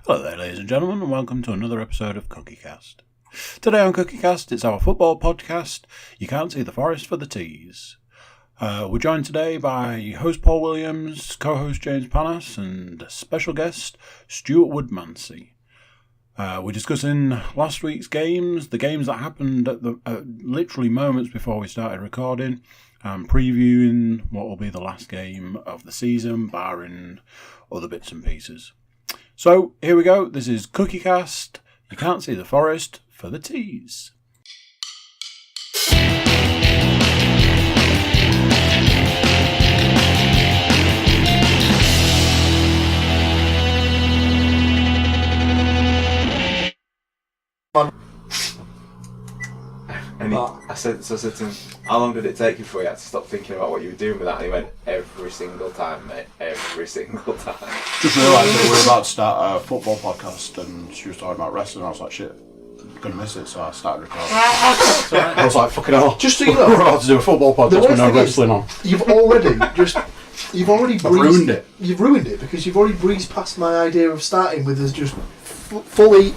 Hello there, ladies and gentlemen, and welcome to another episode of Cookiecast. Today on Cookiecast, it's our football podcast. You can't see the forest for the teas. We're joined today by host Paul Williams, co-host James Panas, and special guest Stuart Woodmansey. We're discussing last week's games, the games that happened at literally moments before we started recording, and previewing what will be the last game of the season, barring other bits and pieces. So, here we go. This is Cookiecast. You can't see the forest for the teas. And I said to him, how long did it take you before you had to stop thinking about what you were doing with that? And he went, every single time, mate, every single time. Just realised that we're about to start a football podcast and she was talking about wrestling. I was like, shit, I'm going to miss it, so I started recording. I was like, fucking hell. Just so you know, we're about to do a football podcast with no wrestling on. You've already ruined it. You've ruined it because you've already breezed past my idea of starting with us just fully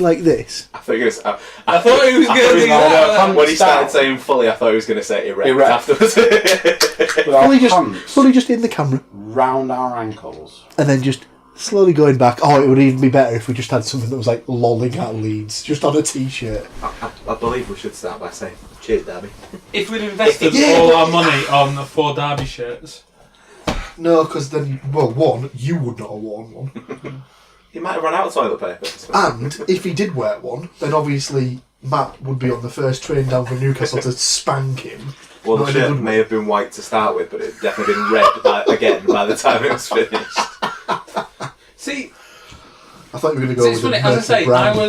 like this. I thought he was going to do that. When he started saying fully, I thought he was going to say erect afterwards. fully just in the camera. Round our ankles. And then just slowly going back. Oh, it would even be better if we just had something that was like lolling at Leeds, just on a t-shirt. I believe we should start by saying, cheers, Derby. If we'd invested all our money on the 4 Derby shirts. No, because then, well, one, you would not have worn one. He might have run out of toilet paper. And if he did wear one, then obviously Matt would be on the first train down from Newcastle to spank him. Well, the shirt may have been white to start with, but it's definitely been red by the time it was finished. See, I thought you were going to go with funny, the as I say, brand.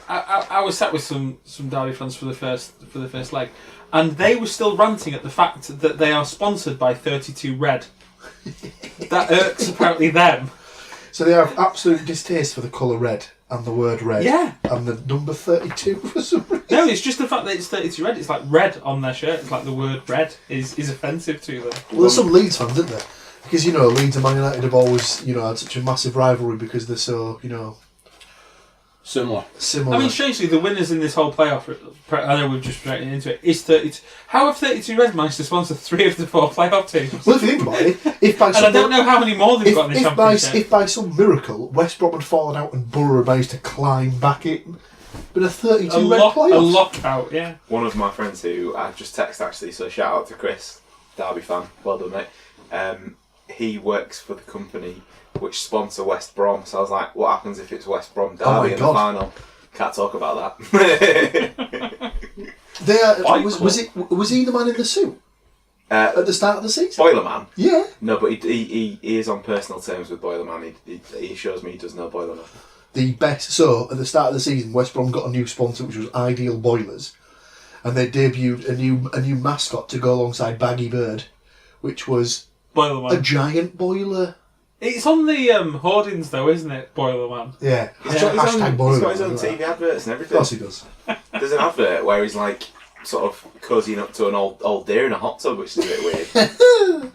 I was sat with some Derby fans for the first leg, and they were still ranting at the fact that they are sponsored by 32 Red. That irks apparently them. So they have absolute distaste for the colour red and the word red. Yeah. And the number 32 for some reason. No, it's just the fact that it's 32 Red. It's like red on their shirt. It's like the word red is offensive to them. Well, there's some Leeds fans, isn't there? Because, you know, Leeds and Man United have always, had such a massive rivalry because they're so, Similar. I mean, strangely, the winners in this whole playoff, I know we've just straight into it, is 32. How have 32 Reds managed to sponsor 3 of the 4 playoff teams? Well, if you think about it, and I don't know how many more they've got in the championship. If by some miracle West Brom had fallen out and Borough had managed to climb back in, but a 32 Red playoffs. A lockout, yeah. One of my friends who I just texted actually, so shout out to Chris, Derby fan, well done mate. He works for the company which sponsor West Brom, so I was like, what happens if it's West Brom Derby in the final? Can't talk about that. Was he the man in the suit at the start of the season? Boilerman? Yeah. No, but he is on personal terms with Boilerman. He shows me he does know Boilerman. The best. So at the start of the season, West Brom got a new sponsor, which was Ideal Boilers, and they debuted a new mascot to go alongside Baggy Bird, which was Boilerman. A giant boiler. It's on the hoardings though, isn't it, Boilerman? Yeah. Hashtag Boilerman. He's got his own TV adverts and everything. Of course he does. There's an advert where he's like sort of cozying up to an old deer in a hot tub, which is a bit weird.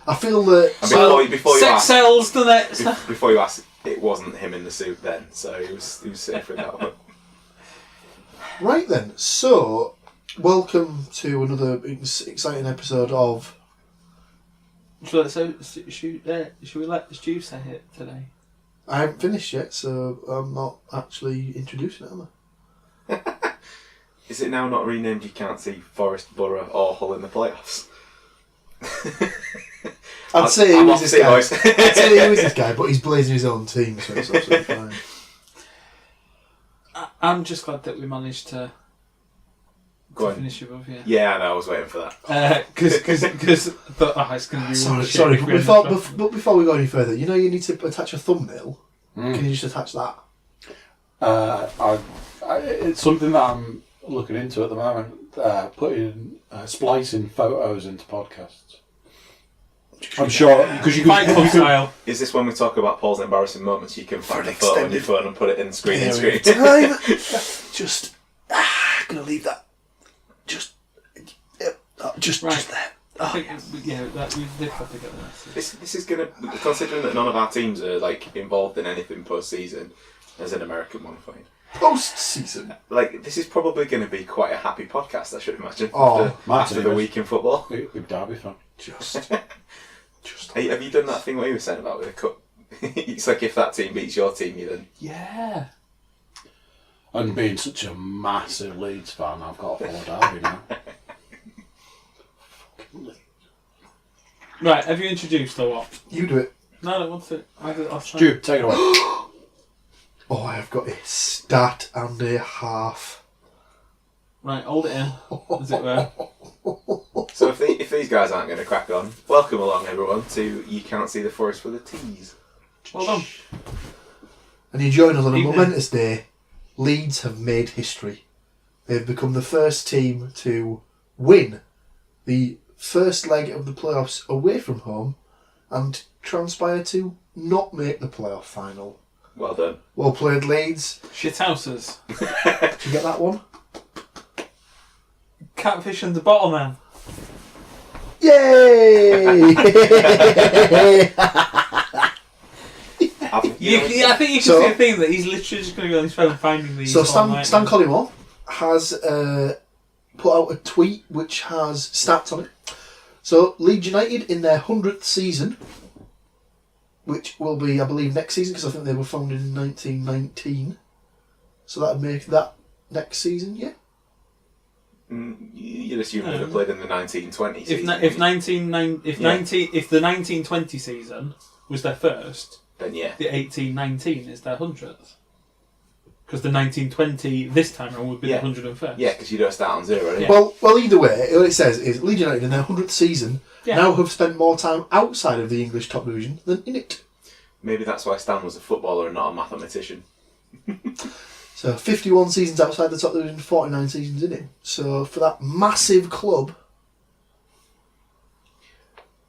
I feel that. And before you sex ask, sells, doesn't it? Before you ask, it wasn't him in the suit then, so he was safe with that one. Right then, so welcome to another exciting episode of. Should we let Stu say it today? I haven't finished yet, so I'm not actually introducing it, am I? Is it now not renamed You Can't See Forest, Borough or Hull in the playoffs? I'd say he was this guy, but he's blazing his own team, so it's absolutely fine. I'm just glad that we managed to finish above, yeah. Yeah, I know, I was waiting for that. Because it's going to be sorry. But before we go any further, you need to attach a thumbnail. Can you just attach that? It's something that I'm looking into at the moment. Splicing photos into podcasts. I'm sure because you can. Style. Is this when we talk about Paul's embarrassing moments? You can find a photo on your phone and put it in screen. Time. Just gonna leave that. Just there. I think they've got to get the message. This is gonna, considering that none of our teams are like involved in anything post-season, as an American one fine. Post-season. Like, this is probably going to be quite a happy podcast, I should imagine. Oh, after the week in football. Big Derby fan. Just. Hey, have you done that thing where you were saying about with a cup? It's like if that team beats your team, you then. Yeah. And being such a massive Leeds fan, I've got to follow Derby now. Right, have you introduced or what? You do it. No, I don't want to. I'll Stu, take it away. Oh, I have got a stat and a half. Right, hold it in, as it were. So if these guys aren't going to crack on, welcome along everyone to You Can't See the Forest for the Tees. Well done. And you join us on a Evening. momentous day. Leeds have made history. They've become the first team to win the first leg of the playoffs away from home and transpire to not make the playoff final. Well done. Well played, Leeds. Shithouses. Did you get that one? Catfish and the bottle man. Yay! I think you can see a theme that he's literally just going to go on his phone finding these. So online. Stan Collymore has put out a tweet which has stats on it. So Leeds United in their 100th season, which will be, I believe, next season because I think they were founded in 1919. So that would make that next season, yeah. You'd assume they'd have played in the 1920s. If the 1920 season was their first, then yeah. the 1819 is their 100th. Because the 1920 this time around would be Yeah. the 101st. Yeah, because you don't start on zero. Yeah. Well, either way, what it says is Leeds United in their 100th season now have spent more time outside of the English top division than in it. Maybe that's why Stan was a footballer and not a mathematician. So 51 seasons outside the top division, 49 seasons in it. So for that massive club,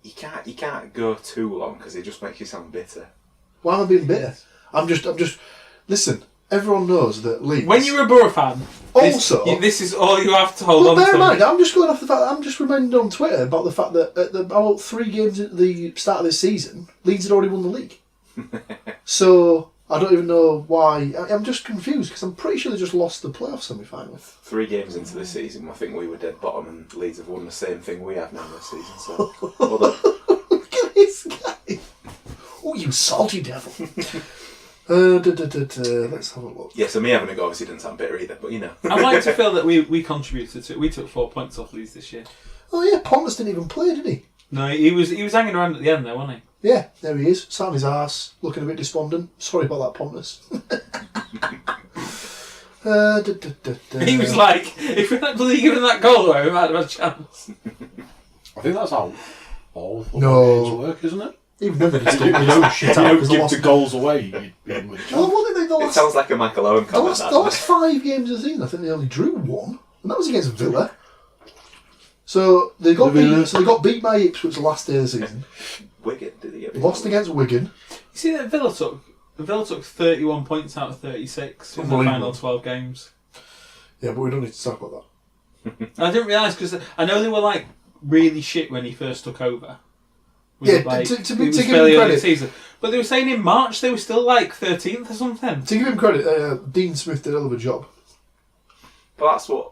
You can't go too long because it just makes you sound bitter. why am I being bitter? I'm just. Listen, everyone knows that Leeds. When you're a Borough fan, this is all you have to hold well, on bear to. in mind, I'm just going off the fact that I'm just reminded on Twitter about the fact that about 3 games at the start of this season, Leeds had already won the league. So I don't even know why. I'm just confused because I'm pretty sure they just lost the playoff semi-final. 3 games into the season, I think we were dead bottom, and Leeds have won the same thing we have now this season. So, well done. Look at this guy. Oh, you salty devil. Let's have a look. Yeah, so me having a go obviously didn't sound bitter either, but you know. I'd like to feel that we contributed to it. We took 4 points off Leeds this year. Oh yeah, Pontus didn't even play, did he? No, he was hanging around at the end there, wasn't he? Yeah, there he is. Sat on his arse, looking a bit despondent. Sorry about that, Pontus. He was like, if we hadn't bloody given that goal away, we might have had a chance. I think that's how all football No. games work, isn't it? Even then, they You still don't, shit you out don't because give the goals away. You win with a Well, chance. what did they the It last? sounds like a MacLeod The comment. last 5 games of the season, I think they only drew 1, and that was against Villa. So they got beat. So they got beat by Ipswich the last day of the season. Wigan, did he get beat? Lost against Wigan. You see that Villa took 31 points out of 36 in the Unbelievable. final 12 games. Yeah, but we don't need to talk about that. I didn't realise because I know they were like really shit when he first took over. Was Yeah, it, like, to it give was him fairly early credit. season. But they were saying in March they were still like 13th or something. To give him credit, Dean Smith did a hell of a job. But that's what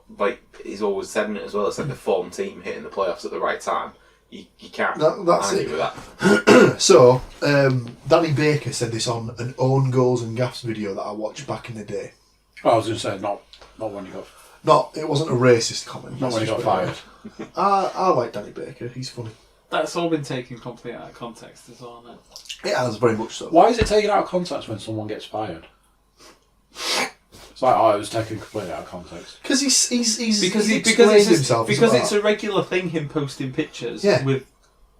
he's always said in it as well. It's like the form team hitting the playoffs at the right time. You can't That's argue it. with that. So, Danny Baker said this on an own goals and gaffs video that I watched back in the day. I was going to say, not when you got, It wasn't a racist comment. not when you got fired. I like Danny Baker. He's funny. That's all been taken completely out of context as well, isn't it? It has, very much so. Why is it taken out of context when someone gets fired? It's like, it was taken completely out of context. Because he's Because explained himself it's a regular thing him posting pictures with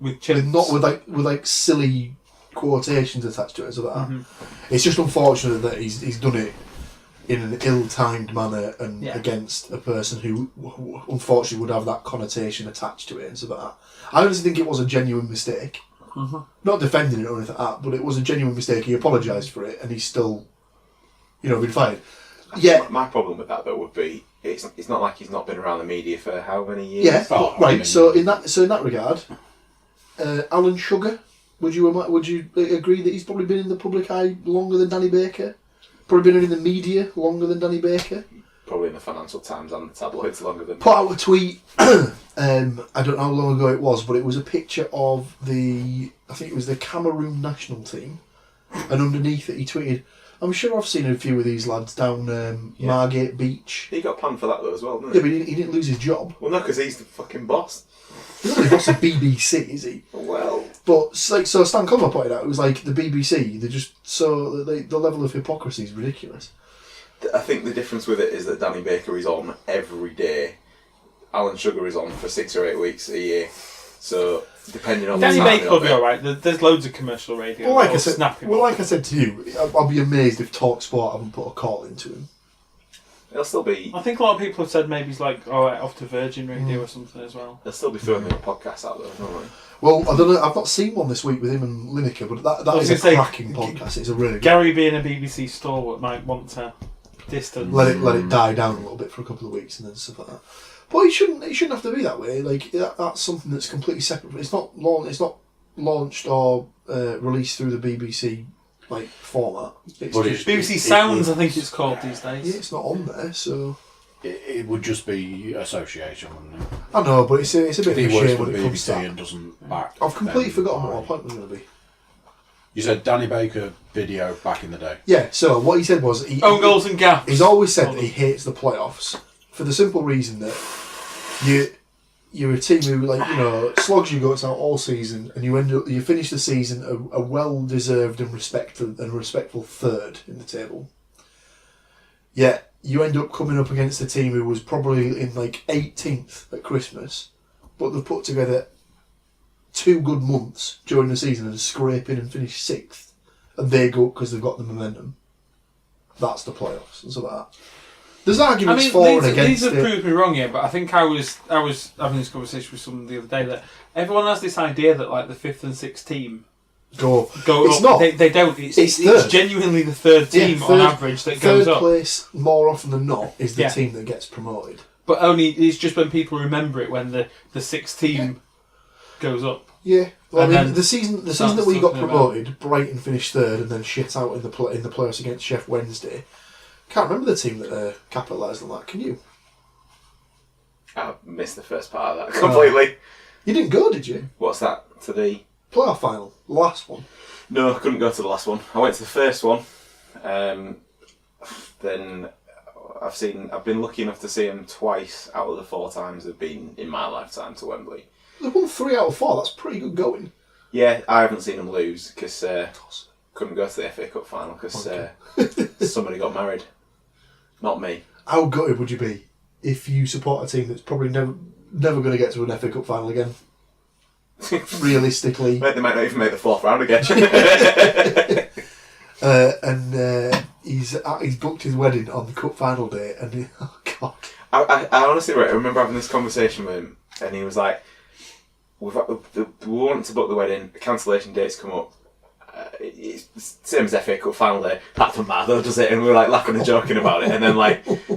chimps. with like silly quotations attached to it. So that it's just unfortunate that he's done it in an ill-timed manner and against a person who unfortunately would have that connotation attached to it and so that. I honestly think it was a genuine mistake. Not defending it or anything like that, but it was a genuine mistake. He apologised for it and he's still, been fired. Yeah. My problem with that though would be it's not like he's not been around the media for how many years? Yeah, Oh, right. I mean- So in that regard, Alan Sugar, would you agree that he's probably been in the public eye longer than Danny Baker? Probably been in the media longer than Danny Baker? Probably in the Financial Times and the tabloids longer than. Put out a tweet. I don't know how long ago it was, but it was a picture of I think it was the Cameroon national team, and underneath it he tweeted, "I'm sure I've seen a few of these lads down Margate Beach." He got planned for that though as well, didn't Yeah, he? but he didn't lose his job. Well, no, because he's the fucking boss. He's not the BBC, is he? Well, But so Stan Culver pointed out, it was like the BBC. They're just the level of hypocrisy is ridiculous. I think the difference with it is that Danny Baker is on every day. Alan Sugar is on for 6 or 8 weeks a year. So depending on Danny the Baker will timing be of it, alright. There's loads of commercial radio. Well, like I Or said, snapping. like I said to you, I'll be amazed if TalkSport haven't put a call into him. he'll still be I think a lot of people have said maybe he's like, alright, off to Virgin Radio or something as well. throwing the podcast out there, won't he? Well, I don't know. I've not seen one this week with him and Lineker, but that was is a gonna say, cracking podcast. It's a really good. Gary being a BBC stalwart might want to distance. Let it die down a little bit for a couple of weeks and then stuff like that. But it shouldn't have to be that way. Like that's something that's completely separate. It's not launched or released through the BBC like format. It's But just, BBC Sounds, I think it's called these days. yeah, it's not on there. So It would just be association, wouldn't it? I know, but it's a bit If of he a works shame for when the it comes to BBC that. and doesn't back. I've completely them, forgotten what right. my point was going to be. You said Danny Baker video back in the day. Yeah. So what he said was Own goals and gaps. He's always said that he hates the playoffs for the simple reason that you're a team who slogs your guts out all season, and you finish the season a well deserved and respectful third in the table. Yet you end up coming up against a team who was probably in 18th at Christmas, but they've put together 2 good months during the season and scraping and finish 6th, and they go because they've got the momentum. That's the playoffs and stuff like that. There's arguments for and against these have it. proved me wrong here, but I think I was having this conversation with someone the other day that everyone has this idea that the 5th and 6th team Go it's up. Not. They don't. It's third. genuinely the third team on average that goes third up. place, more often than not, is the Yeah. team that gets promoted. But only it's just when people remember it when the 6th team goes up. Yeah, well, And I mean, then the season that starts we got talking promoted, Brighton finished third and then shit out in the playoffs against Sheff Wednesday. Can't remember the team that capitalised on that. Can you? I missed the first part of that completely. You didn't go, did you? What's that to the? Playoff final, the last one. No, I couldn't go to the last one. I went to the first one. Then I've been lucky enough to see them twice out of the 4 times they've been in my lifetime to Wembley. They won 3 out of 4. That's pretty good going. Yeah, I haven't seen them lose because couldn't go to the FA Cup final because somebody got married. Not me. How gutted would you be if you support a team that's probably never going to get to an FA Cup final again? Realistically. They might not even make the 4th round again. And he's booked his wedding on the cup final day, and oh god! I honestly, I remember having this conversation with him, and he was like, "We want to book the wedding. Cancellation dates come up. It's the same as FA Cup final day. That doesn't matter, though, does it?" And we were laughing and joking about it. And then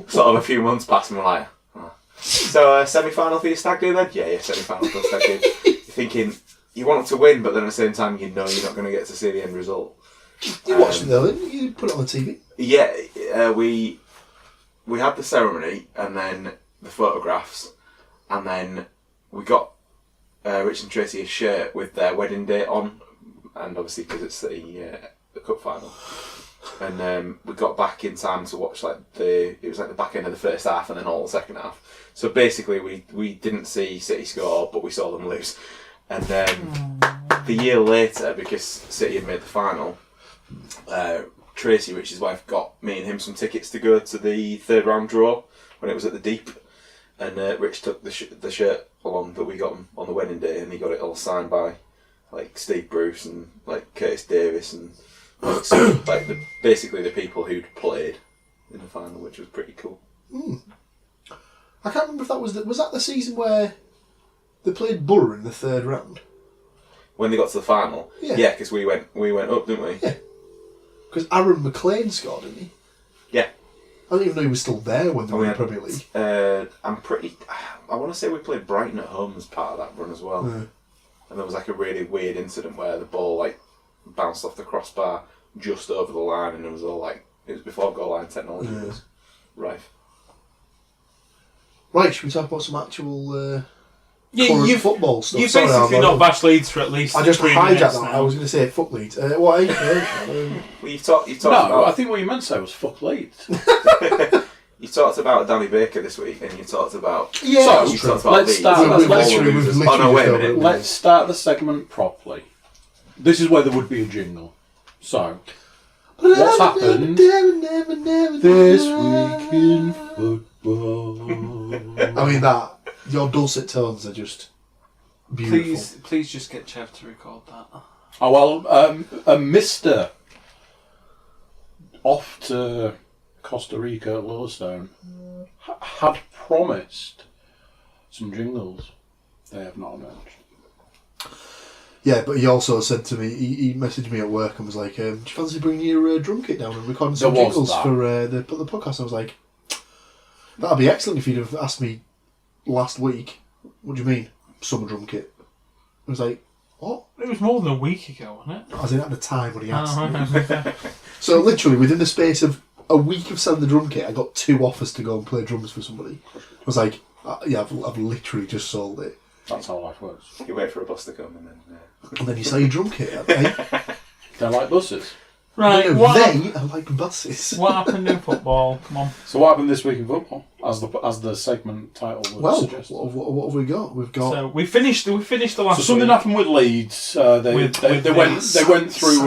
sort of a few months passed, and we're like, oh. "So semi-final for your stag do then?" Yeah, semi-final for the stag do. You're thinking you want to win, but then at the same time you know you're not going to get to see the end result. You watched it though, didn't you? You put it on the TV. Yeah, we had the ceremony and then the photographs, and then we got Rich and Tracy a shirt with their wedding date on, and obviously because it's the cup final, and we got back in time to watch it was the back end of the first half and then all the second half. So basically we didn't see City score, but we saw them lose, and the year later, because City had made the final, Tracy, Rich's wife, got me and him some tickets to go to the 3rd round draw when it was at the Deep, and Rich took the shirt along that we got him on the wedding day, and he got it all signed by Steve Bruce and Curtis Davis and basically the people who'd played in the final, which was pretty cool. I can't remember if that was that the season where they played Borough in the 3rd round. When they got to the final, Yeah. because we went up, didn't we? Yeah. Because Aaron MacLeod scored, didn't he? Yeah. I didn't even know he was still there when they were in the Premier League. I want to say we played Brighton at home as part of that run as well. Yeah. And there was like a really weird incident where the ball like bounced off the crossbar just over the line, and it was all like, it was before goal line technology was rife. Right, should we talk about some actual You've football stuff? You've basically not bashed Leeds for at least. I just 3 hijacked minutes that. now. I was going to say fuck Leeds. What? Well, you've talked No, about... I think what you meant to say was fuck Leeds. You talked about Danny Baker this week, and you talked about... Yeah, So, that's you true. talked about let's Leeds. start- That's let's- all the losers. we've Oh no, wait a literally minute. Let's start the segment properly. This is where there would be a jingle. So, what's happened this week in football? I mean, your dulcet tones are just beautiful. Please just get Chev to record that. Oh, well, a Mr. off to Costa Rica, Lillestone, had promised some jingles. They have not emerged. Yeah, but he also said to me, he messaged me at work and was like, do you fancy bringing your drum kit down and recording some There was jingles that. for the podcast? I was like, that'd be excellent if you'd have asked me last week. What do you mean, summer drum kit? I was like, what? It was more than a week ago, wasn't it? As in at the time when he asked me. Oh, So literally within the space of a week of selling the drum kit, I got 2 offers to go and play drums for somebody. I was like, yeah, I've literally just sold it. That's how life works. You wait for a bus to come, and then... And then you sell your drum kit, eh? They're like buses. Right, No, they are like buses. what happened in football? Come on. So what happened this week in football? As the segment title would Well, suggest. what have we got? We've got... So we finished the last. So something week. happened with Leeds. They went through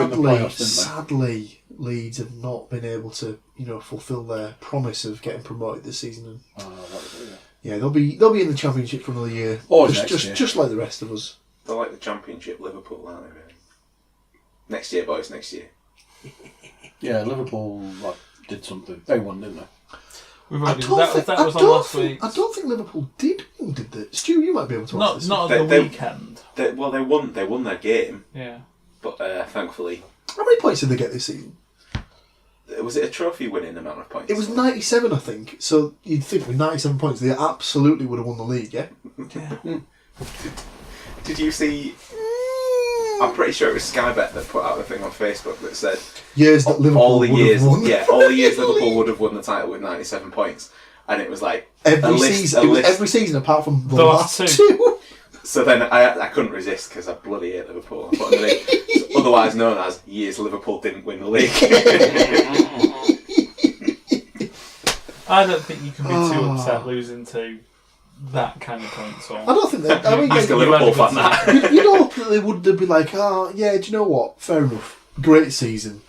in the playoffs, didn't Sadly, Leeds have not been able to, fulfil their promise of getting promoted this season. And yeah, they'll be in the Championship for another year. Or next year. Just like the rest of us. They're like the Championship Liverpool, aren't they, really? Next year, boys, next year. Yeah, Liverpool did something. They won, didn't they? We've already, that was on last week. I don't think Liverpool did win, did they? Stu, you might be able to answer this. Not at the weekend. They won their game, Yeah. but thankfully... How many points did they get this season? Was it a trophy winning amount of points? It was 97, I think. So you'd think with 97 points, they absolutely would have won the league, yeah? Did you see... I'm pretty sure it was Skybet that put out a thing on Facebook that said... Years that Liverpool all the would years, have won. Yeah, all the years Liverpool would have won the title with 97 points. And it was like... Every season apart from the last last two. So then I couldn't resist because I bloody hate Liverpool. I put underneath, otherwise known as years Liverpool didn't win the league. I don't think you can be too upset losing to that kind of point. So I don't think that. I mean, Ask a Liverpool fan that. you know, they would be like, yeah, do you know what? Fair enough. Great season.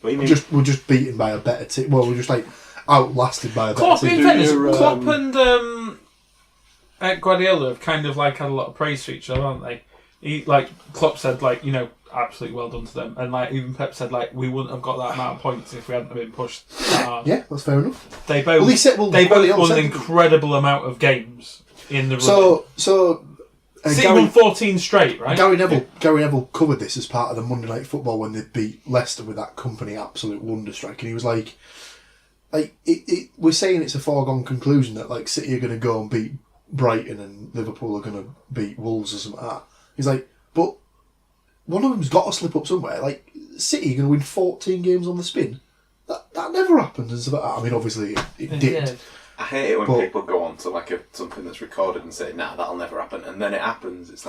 What do you mean? We're just beaten by a better team. Well, we're just outlasted by a better team. In fairness, Klopp and Guardiola have kind of had a lot of praise for each other, haven't they? Klopp said, absolutely well done to them, and even Pep said, we wouldn't have got that amount of points if we hadn't been pushed that hard. Yeah, that's fair enough. They both won an incredible amount of games in the run. So City won 14 straight, right? Gary Neville covered this as part of the Monday Night Football when they beat Leicester with that company absolute wonder strike, and he was like, we're saying it's a foregone conclusion that City are going to go and beat Brighton and Liverpool are going to beat Wolves or something like that. He's like, but one of them's got to slip up somewhere. City are going to win 14 games on the spin. That never happened. And so I mean, obviously it did. Yeah. I hate it when people go on to something that's recorded and say, "Nah, that'll never happen," and then it happens. It's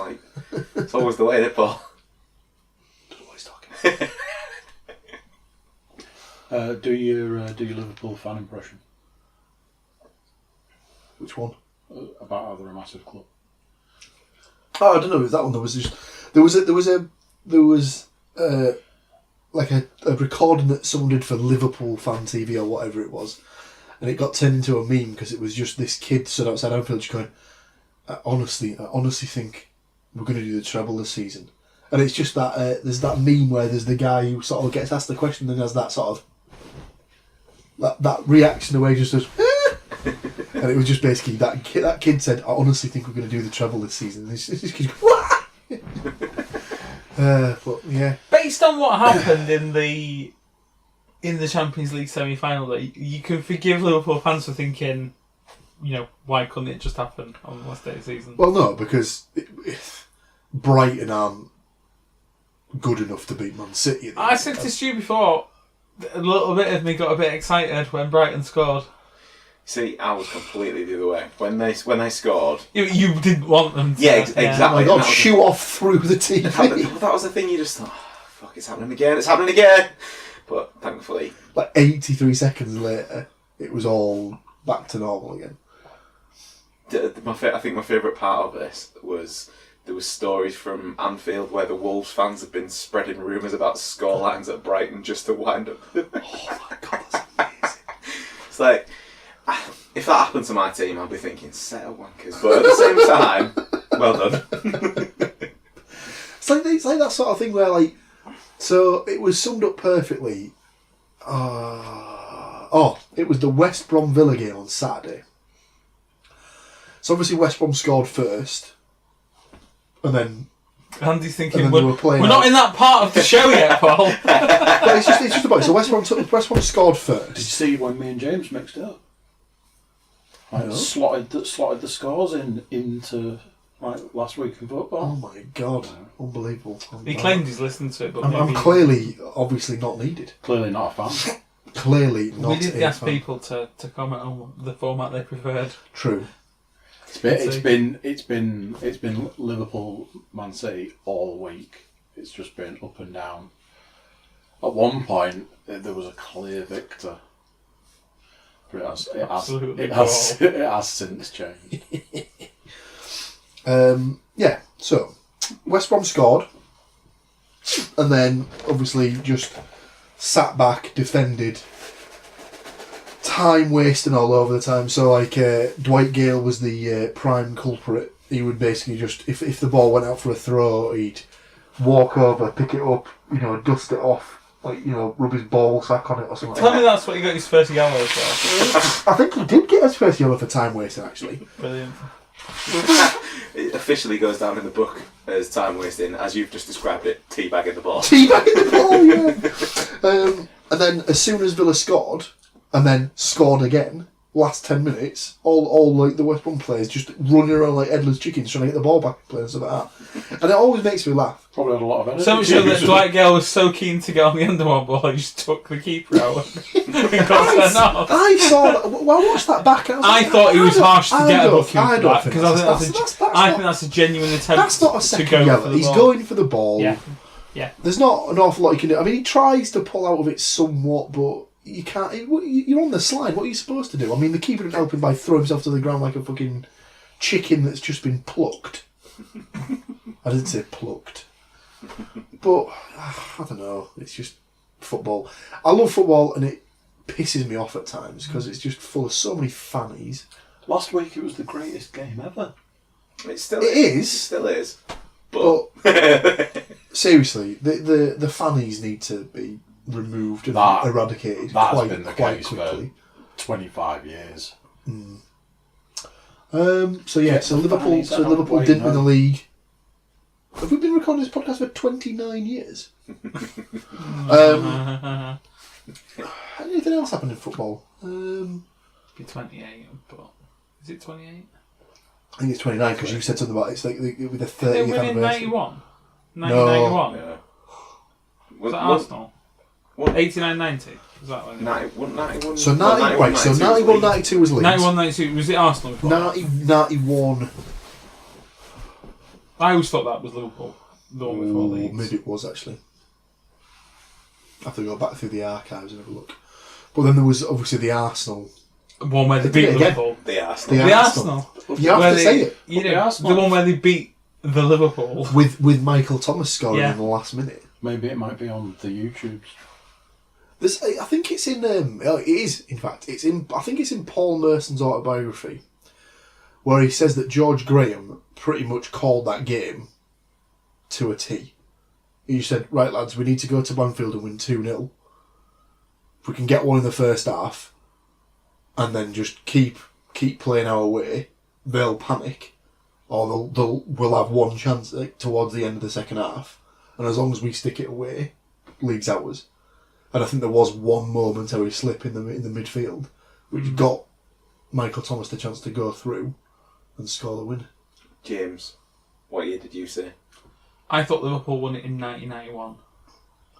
it's always the way, isn't it, Paul? Don't know what he's talking. Do your Liverpool fan impression. Which one? About how they're a massive club. Oh, I don't know. It was that one. There was a recording that someone did for Liverpool Fan TV or whatever it was, and it got turned into a meme because it was just this kid stood outside Anfield just going, I honestly think we're going to do the treble this season. And it's just that there's that meme where there's the guy who sort of gets asked the question and has that sort of that reaction the way he just does. And it was just basically that kid said, I honestly think we're going to do the treble this season. And this kid goes, but yeah. Based on what happened in the in the Champions League semi-final, that you can forgive Liverpool fans for thinking, why couldn't it just happen on the last day of the season? Well, no, because Brighton aren't good enough to beat Man City. I said to Stu before, a little bit of me got a bit excited when Brighton scored. See, I was completely the other way. When they scored... You didn't want them to. Yeah, exactly. Oh my God, shoe off through the TV. That was the thing, you just thought, fuck, it's happening again. But thankfully... Like 83 seconds later, it was all back to normal again. I think my favourite part of this was there was stories from Anfield where the Wolves fans have been spreading rumours about scorelines at Brighton just to wind up. Oh my God, that's amazing. It's like, if that happened to my team, I'd be thinking, set of wankers. But at the same time, well done. It's like that sort of thing where, like, so it was summed up perfectly. It was the West Brom Villa game on Saturday. So obviously West Brom scored first, and then Andy's thinking, and then we're not in that part of the show yet, Paul. But it's just about it. So West Brom scored first. Did you see when me and James mixed it up? Like, slotted the scores into like last week in football. Oh my God, unbelievable! He claimed he's listened to it, but I'm clearly, obviously not needed. Clearly not a fan. Clearly not. We did ask people to comment on the format they preferred. True. It's been Liverpool Man City all week. It's just been up and down. At one point there was a clear victor. But it has since changed. So West Brom scored, and then obviously just sat back, defended, time wasting all over the time. So like Dwight Gale was the prime culprit. He would basically just, if the ball went out for a throw, he'd walk over, pick it up, dust it off, like, rub his ball sack on it or something. Tell me that's what he got his first yellow for. I think he did get his first yellow for time wasting, actually. Brilliant. It officially goes down in the book as time wasting, as you've just described it, teabagging the ball. Teabagging the ball, yeah. And then as soon as Villa scored, and then scored again, last 10 minutes, all like the West Brom players just running around like headless chickens trying to get the ball back, playing stuff like that. And it always makes me laugh. Probably had a lot of energy. So much so that Dwight Gale was so keen to get on the end of one ball, he just took the keeper out and got sent off. I saw that. Well, I watched that back. I thought he was harsh to get a booking for that, because I think that's a genuine attempt. That's not a second to go yellow. For the He's ball. going for the ball. Yeah. There's not an awful lot you can do. I mean, he tries to pull out of it somewhat, but you can't. You're on the slide. What are you supposed to do? I mean, the keeper didn't help him by throwing himself to the ground like a fucking chicken that's just been plucked. I didn't say plucked. But, I don't know. It's just football. I love football, and it pisses me off at times because it's just full of so many fannies. Last week it was the greatest game ever. It still is. But seriously, the fannies need to be removed and eradicated That's been the quite case quickly. for 25 years. So Liverpool didn't win the league. Have we been recording this podcast for 29 years? Anything else happened in football? Be 28, but is it 28? I think it's 29 because you said something about it's like with the 30th They were in anniversary. 91. 1991. Yeah. Was that Arsenal? 89-90. Was that when? 91. So 91-92 was Leeds. 91-92. Was it Arsenal before? 91. I always thought that was Liverpool. The one before Leeds. Maybe it was actually. I have to go back through the archives and have a look. But then there was obviously the Arsenal. One where they beat Liverpool. The Arsenal. The Arsenal. You have to say it. You know, the one where they beat the Liverpool. With Michael Thomas scoring in the last minute. Maybe it might be on the YouTubes. I think it's in. It is, in fact. It's in. I think it's in Paul Merson's autobiography, where he says that George Graham pretty much called that game to a T. He said, "Right, lads, we need to go to Anfield and win 2-0. If we can get one in the first half, and then just keep playing our way, they'll panic, or we'll have one chance towards the end of the second half. And as long as we stick it away, league's ours." And I think there was one momentary slip in the midfield, which got Michael Thomas the chance to go through and score the win. James, what year did you say? I thought Liverpool won it in 1991.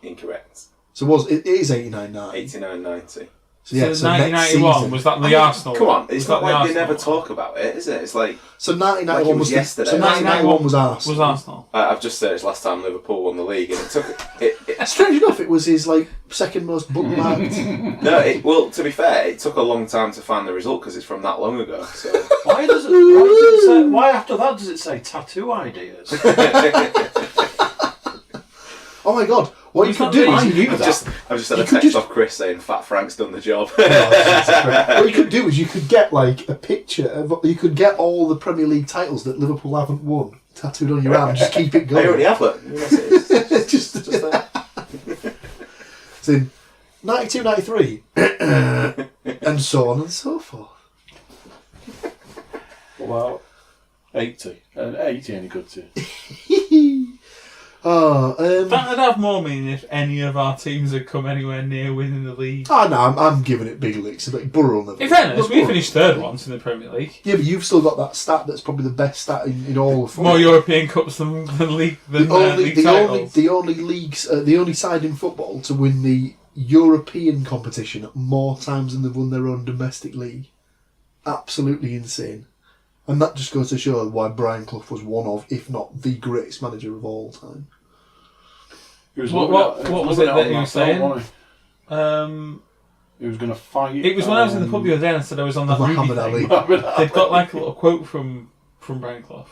Incorrect. So it is 89-90. 89-90. So, yeah, so 1991, was that the Arsenal? Come on, it's not like they Arsenal never talk about it, is it? It's like... So 1991 like was yesterday. So 1991 was Arsenal. Was Arsenal. I've just searched last time Liverpool won the league, and it took... Strange enough, it was his second most bookmarked. Well, to be fair, it took a long time to find the result because it's from that long ago. So Why does it say? Why after that does it say tattoo ideas? Oh my god! What you could do is I've just had a text off Chris saying Fat Frank's done the job. What you could do is you could get a picture of, you could get all the Premier League titles that Liverpool haven't won tattooed on your arm and just keep it going. I already have it. Yes, it is. just there. It's in 92, 93 and so on and so forth. Well, 80. 80 any good to you? That'd have more meaning if any of our teams had come anywhere near winning the league. Oh no, I'm giving it big licks. But Borough will never. In fairness, we finished third once in the Premier League. Yeah, but you've still got that stat that's probably the best stat in all of football. More European Cups than league titles. The only side in football to win the European competition more times than they've won their own domestic league. Absolutely insane. And that just goes to show why Brian Clough was one of, if not the greatest manager of all time. What was it that he was saying? He was going to fight. It was when I was in the pub the other day and I said I was on that Muhammad Ruby Ali. thing. They've got like a little quote from Brian Clough.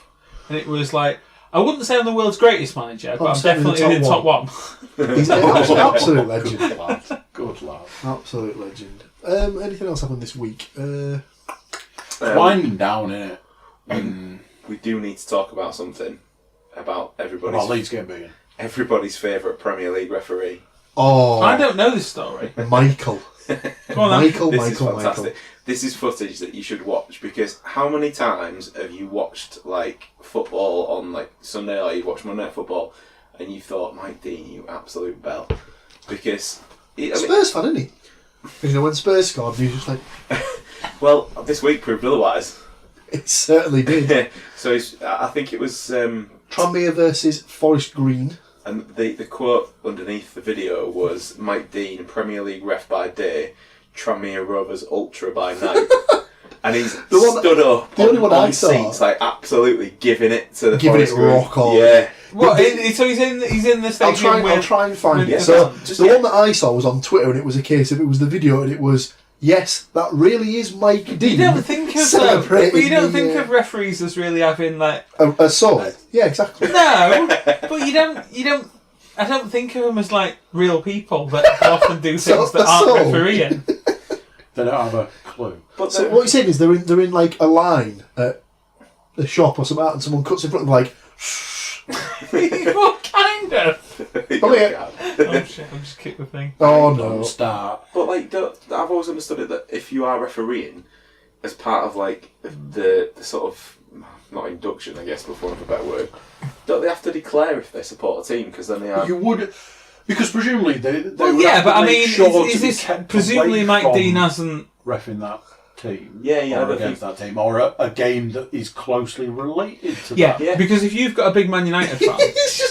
And it was like, I wouldn't say I'm the world's greatest manager, but I'm definitely in the top one. He's an absolute legend. Good lad. Good lad. Absolute legend. Anything else happened this week? Winding down, innit? We do need to talk about something about Leeds game being. Everybody's favourite Premier League referee. Oh, I don't know this story. Michael. Come on, Michael. This is fantastic. This is footage that you should watch because how many times have you watched football on Sunday or you've watched Monday Night Football and you thought, Mike Dean, you absolute bell? Because Spurs fan, isn't he? When Spurs scored, he was just like. Well, this week proved otherwise. It certainly did. So I think it was Tranmere versus Forest Green. And the quote underneath the video was Mike Dean, Premier League ref by day, Tranmere Rovers ultra by night. And he's stood up the only one I on saw, seats, giving it to the Giving it rock on. Yeah. What? So he's in the stadium. I'll try and find it. the So fans. the one that I saw was on Twitter, and it was a case of it was the video, and it was yes, that really is Mike Dean. You don't think of celebrating. you don't think of referees as really having a soul. Yeah, exactly. No, but you don't. I don't think of them as real people that often do things that aren't refereeing. They don't have a clue. But so what you're saying is they're in a line at a shop or something, and someone cuts in front of them What kind of? Oh shit! I'll just kick the thing. Oh no! Start. But I've always understood it that if you are refereeing as part of the sort of not induction, I guess, for want of a better word, don't they have to declare if they support a team? Because then they are. You would, because presumably they Well, would yeah, have but to I make mean, sure is to be this kept presumably away Mike from Dean hasn't reffing that team? Yeah, or against that team, or a game that is closely related to Yeah, that. Yeah. because if you've got a big Man United fan,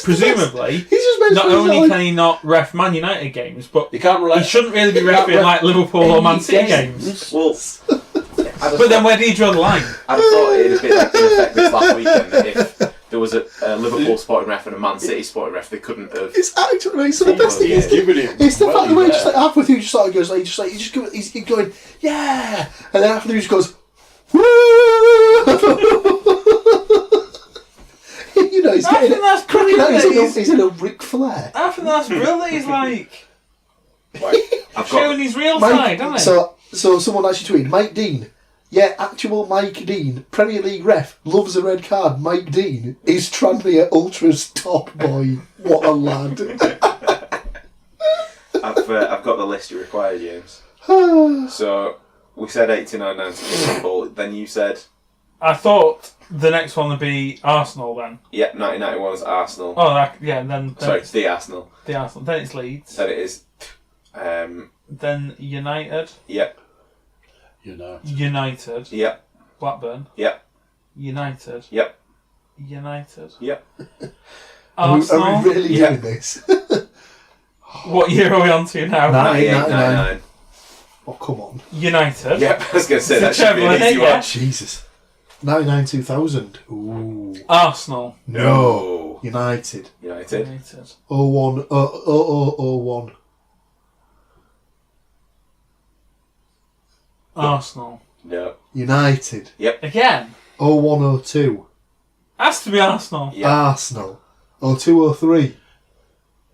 presumably, He's just meant not to only can he not ref Man United games, but You can't relate. he shouldn't really be refing Liverpool or Man City games. Well, But then where do you draw the line? I thought it'd have been ineffective last weekend that if there was a Liverpool sporting ref and a Man City sporting ref, they couldn't have. It's actually so the best thing He's is giving it. it's the well fact that when there. just halfway through, just goes he's going yeah, and then after he just goes woo. He's I getting think that's cracking out. brilliant. He's in a Ric Flair. I think that's brilliant. He's I've showing got. his real side, hasn't he? So someone actually tweeted Mike Dean. Yeah, actual Mike Dean, Premier League ref, loves a red card. Mike Dean is Tranmere Ultras top boy. What a lad! I've got the list you require, James. So we said 89-90 Liverpool. Then you said. I thought the next one would be Arsenal then. Yeah, 1991 is Arsenal. Oh, then Sorry, it's the Arsenal. the Arsenal. Then it's Leeds. Then it is. Then United. Yep. United. Yep. Blackburn. Yep. United. Yep. United. Yep. Arsenal. Are we really doing this? What year are we on to now? 98-99. Oh, come on. United. Yep, I was going to say that It's should be an terrible, easy isn't it? one. Jesus. 99-2000. Ooh. Arsenal. No. United. United. 01. 0001. Arsenal. No. United. Again. 0102. Has to be Arsenal. Yep. Arsenal. 0203.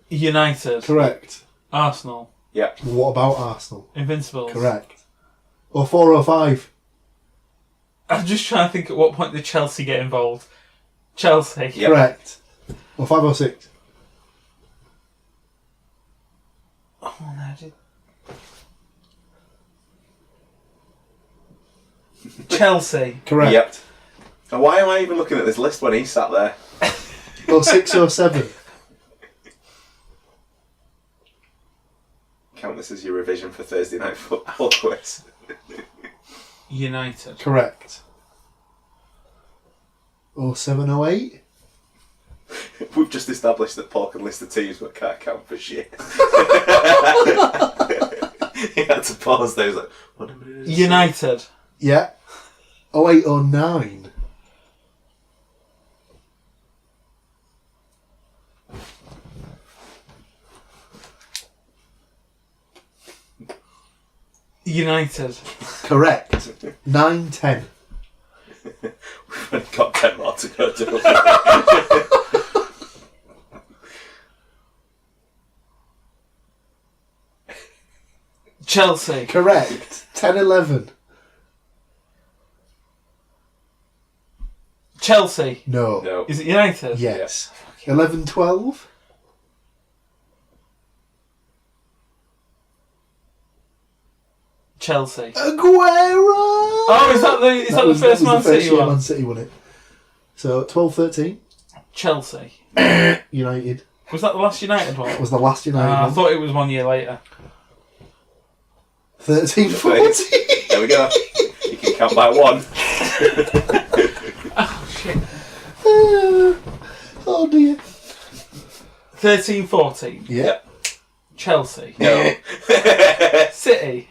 United. Correct. Arsenal. Yep. What about Arsenal? Invincibles. Correct. 0405. I'm just trying to think at what point did Chelsea get involved. Chelsea. Yep. Correct. 0506. Oh no, Chelsea. Correct. Yep. And why am I even looking at this list when he sat there? 0607. Count this as your revision for Thursday night football quiz. United. Correct. 0708. We've just established that Paul can list the teams but can't count for shit. He had to pause there. He was like, what number is it? United. Yeah. 0809. United. Correct. 910. We've only got 10 more to go to. Chelsea. Correct. 1011. Chelsea. No. No. Is it United? Yes. 1112. Chelsea. Aguero! Oh, is that the first Man City year one? Man City won it. So 12-13. Chelsea. United. Was that the last United one? That was the last United I one. thought it was 1 year later. 13-14. There we go. You can count by one. Oh shit. Oh dear. 13-14. Yeah. Chelsea. No. City.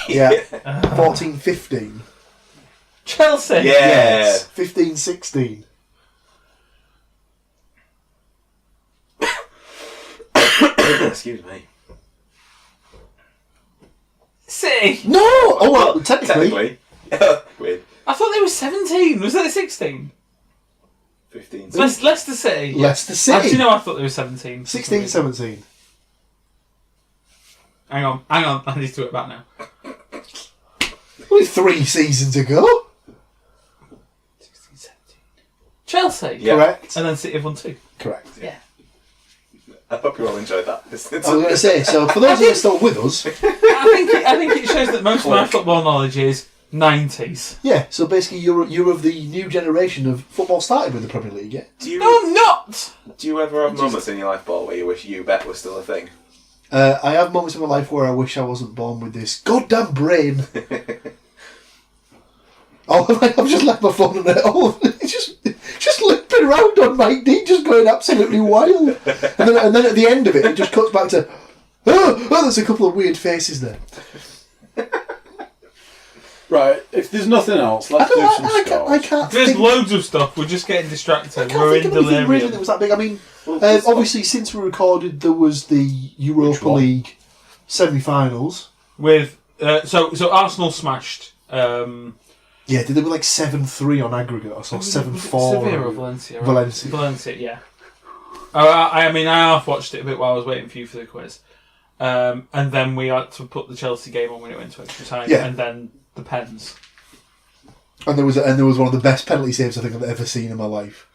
Yeah. 14-15. Chelsea. Yeah. Yes. 15-16. Excuse me. City. No! Oh, well, technically. Weird. I thought they were 17. Was that 16? 15. Leicester City. Leicester City. Actually, no, I thought they were 17. 16-17. Hang on. I need to do it back now. Only 3 seasons ago. 16, 17. Chelsea. Yeah. Correct. And then City have won 2. Correct. Yeah. I hope you all enjoyed that. I was going to say, so for those of you still with us, I think it shows that most of my football knowledge is 90s. yeah, so basically you're of the new generation of football started with the Premier League, yeah? Do No, I'm not! you ever have moments in your life, Paul, where you wish you bet was still a thing? I have moments in my life where I wish I wasn't born with this goddamn brain. I've just left my phone on it. It's just limping around on my knee, just going absolutely wild. And then at the end of it, it just cuts back to, oh, there's a couple of weird faces there. Right, if there's nothing else, let's do some scores. I can't There's think, loads of stuff. We're just getting distracted. I can't We're think in of anything really delirium. that was that big. I mean, obviously since we recorded, there was the Europa one? League semi-finals. With so Arsenal smashed. Yeah, they were like 7-3 on aggregate, or so 7-4. Sevilla or Valencia. Right? Valencia. Valencia, yeah. I mean, I half watched it a bit while I was waiting for you for the quiz, and then we had to put the Chelsea game on when it went to extra time, Yeah. and then the pens. And there was one of the best penalty saves I think I've ever seen in my life.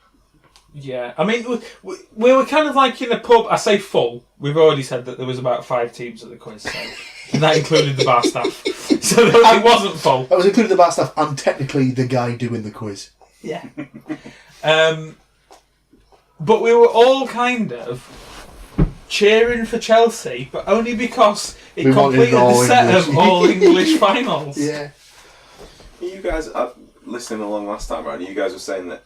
Yeah, I mean, we were kind of like in a pub. I say full. We've already said that there was about 5 teams at the quiz, so, and that included the bar staff. So it wasn't full. I was including the bar staff and technically the guy doing the quiz. Yeah. But we were all kind of cheering for Chelsea, but only because it We wanted completed the all set English. of all English finals. Yeah. You guys, listening along last time around, you guys were saying that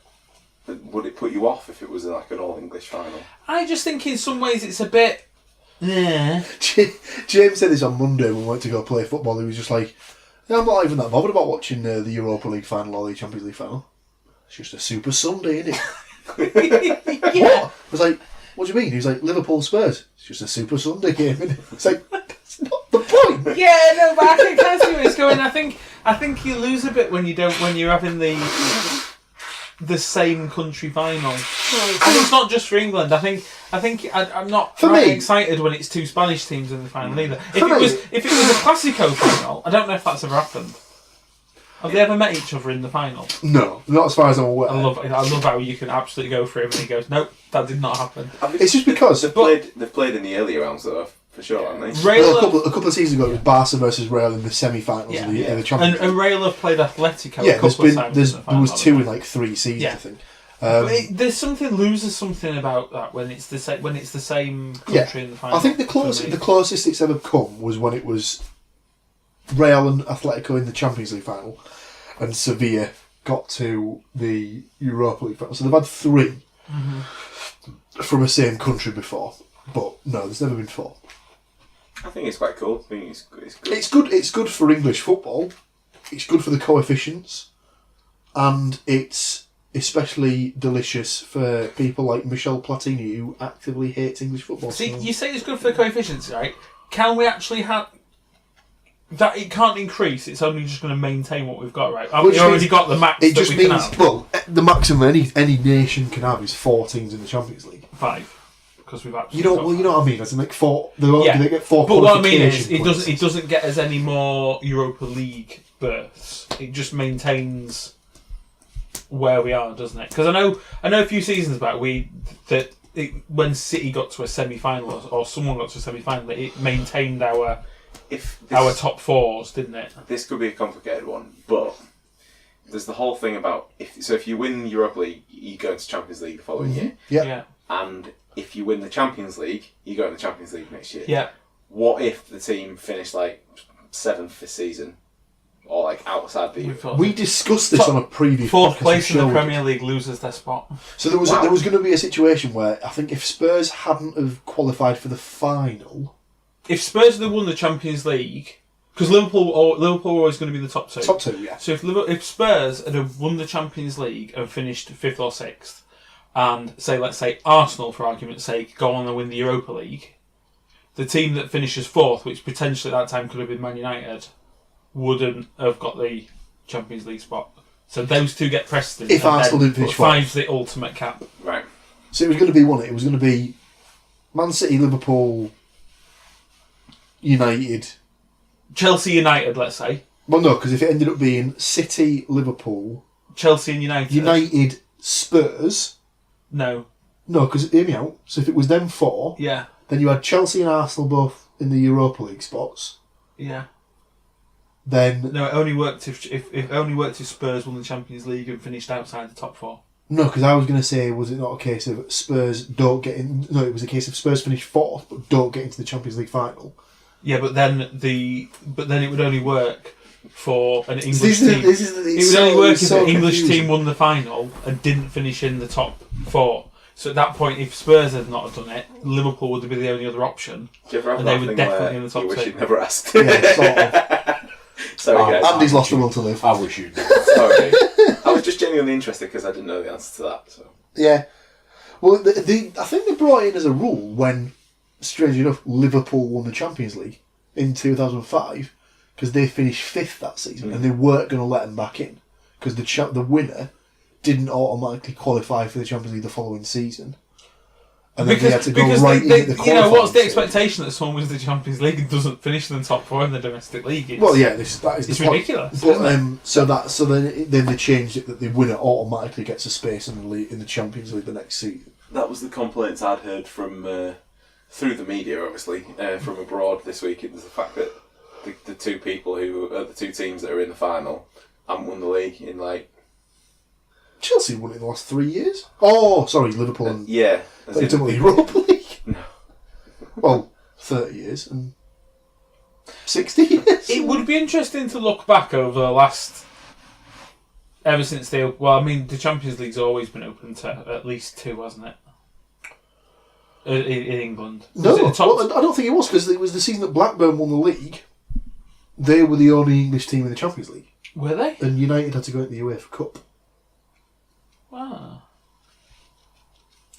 would it put you off if it was like an all English final? I just think in some ways it's a bit. Yeah. James said this on Monday when we went to go play football. He was just like, yeah, I'm not even that bothered about watching the Europa League final or the Champions League final. It's just a Super Sunday, isn't it? Yeah. What? I was like, what do you mean? He was like, Liverpool Spurs. It's just a Super Sunday game, isn't it? It's like, that's not the point. Yeah, no, but I can kind of see where it's going. I think you lose a bit when you're having the same country final. And it's not just for England. I'm not excited when it's two Spanish teams in the final either. If it was a Clasico final, I don't know if that's ever happened. Have they ever met each other in the final? No, not as far as I'm aware. I love how you can absolutely go for him and he goes, nope, that did not happen. It's just because they've played in the earlier rounds though, for sure, haven't they? a couple of seasons ago it was Barca versus Real in the semi-finals of the Champions League. And Real have played Atletico a couple of times. There was two in like 3 seasons, I think. There's something loses something about that when it's the same country in the final. I think the closest it's ever come was when it was Real and Atletico in the Champions League final, and Sevilla got to the Europa League final. So they've had 3 from the same country before, but no, there's never been 4. I think it's quite cool. I think it's good. It's good. It's good for English football. It's good for the coefficients, and it's especially delicious for people like Michel Platini, who actively hates English football. See, you say it's good for the coefficients, right? Can we actually have that? It can't increase. It's only just going to maintain what we've got, right? We've already got the max. It just means, have. well, the maximum any nation can have is 4 teams in the Champions League. 5, because we've actually. You know what I mean? As in like 4. They get 4. But what I mean is, points. it doesn't get us any more Europa League berths. It just maintains where we are, doesn't it? Because I know a few seasons back when City got to a semi-final or someone got to a semi-final, it maintained our top 4s, didn't it? This could be a complicated one, but there's the whole thing about if you win the Europa League, you go into Champions League the following year. Yeah. And if you win the Champions League, you go in the Champions League next year. Yeah. What if the team finished like 7th this season, or like outside the? We discussed this on a previous 4th podcast place in the show. Premier League loses their spot. So there was going to be a situation where I think if Spurs hadn't have qualified for the final, if Spurs had won the Champions League, because Liverpool were always going to be in the top 2. Top 2, yeah. So if Spurs had won the Champions League and finished 5th or 6th, and let's say Arsenal, for argument's sake, go on and win the Europa League, the team that finishes 4th, which potentially at that time could have been Man United, wouldn't have got the Champions League spot. So those two get precedence. If Arsenal didn't finish 5's the ultimate cap. Right. So it was going to be one. It was going to be Man City, Liverpool, United, Chelsea, United. Let's say. Well, no, because if it ended up being City, Liverpool, Chelsea and United. United, Spurs. No. No, because hear me out. So if it was them 4, Yeah. then you had Chelsea and Arsenal both in the Europa League spots. Yeah. Then No, it only worked if Spurs won the Champions League and finished outside the top 4. no, because I was going to say, was it not a case of Spurs don't get in? No, it was a case of Spurs finish 4th but don't get into the Champions League final. Yeah, but then it would only work for an English team. It would only work if an English team won the final and didn't finish in the top 4. So at that point, if Spurs had not done it, Liverpool would be the only other option, and they were definitely in the top 2. You wish you'd never asked. Yeah, sort of. Sorry, guys. Andy's lost the will to live. I wish you'd. Sorry. I was just genuinely interested because I didn't know the answer to that. So. Yeah. Well, I think they brought in as a rule when, strangely enough, Liverpool won the Champions League in 2005 because they finished 5th that season and they weren't going to let them back in because the winner didn't automatically qualify for the Champions League the following season. And then they had to go right in the qualifying what's the stage. expectation that someone wins the Champions League and doesn't finish in the top 4 in the domestic league? Well, yeah, that is it's the point. ridiculous. But so then they changed it that the winner automatically gets a space in the Champions League the next season. That was the complaints I'd heard from through the media, obviously, from abroad this week. It was the fact that the 2 people who are the 2 teams that are in the final haven't won the league in like. Chelsea won it in the last 3 years. Oh, sorry, Liverpool and yeah. Ultimately Europa League. No. Well, 30 years and 60 years. It would be interesting to look back over the last... Ever since they... Well, I mean, the Champions League's always been open to at least 2, hasn't it? In England. No, I don't think it was, because it was the season that Blackburn won the league. They were the only English team in the Champions League. Were they? And United had to go into the UEFA Cup. Wow.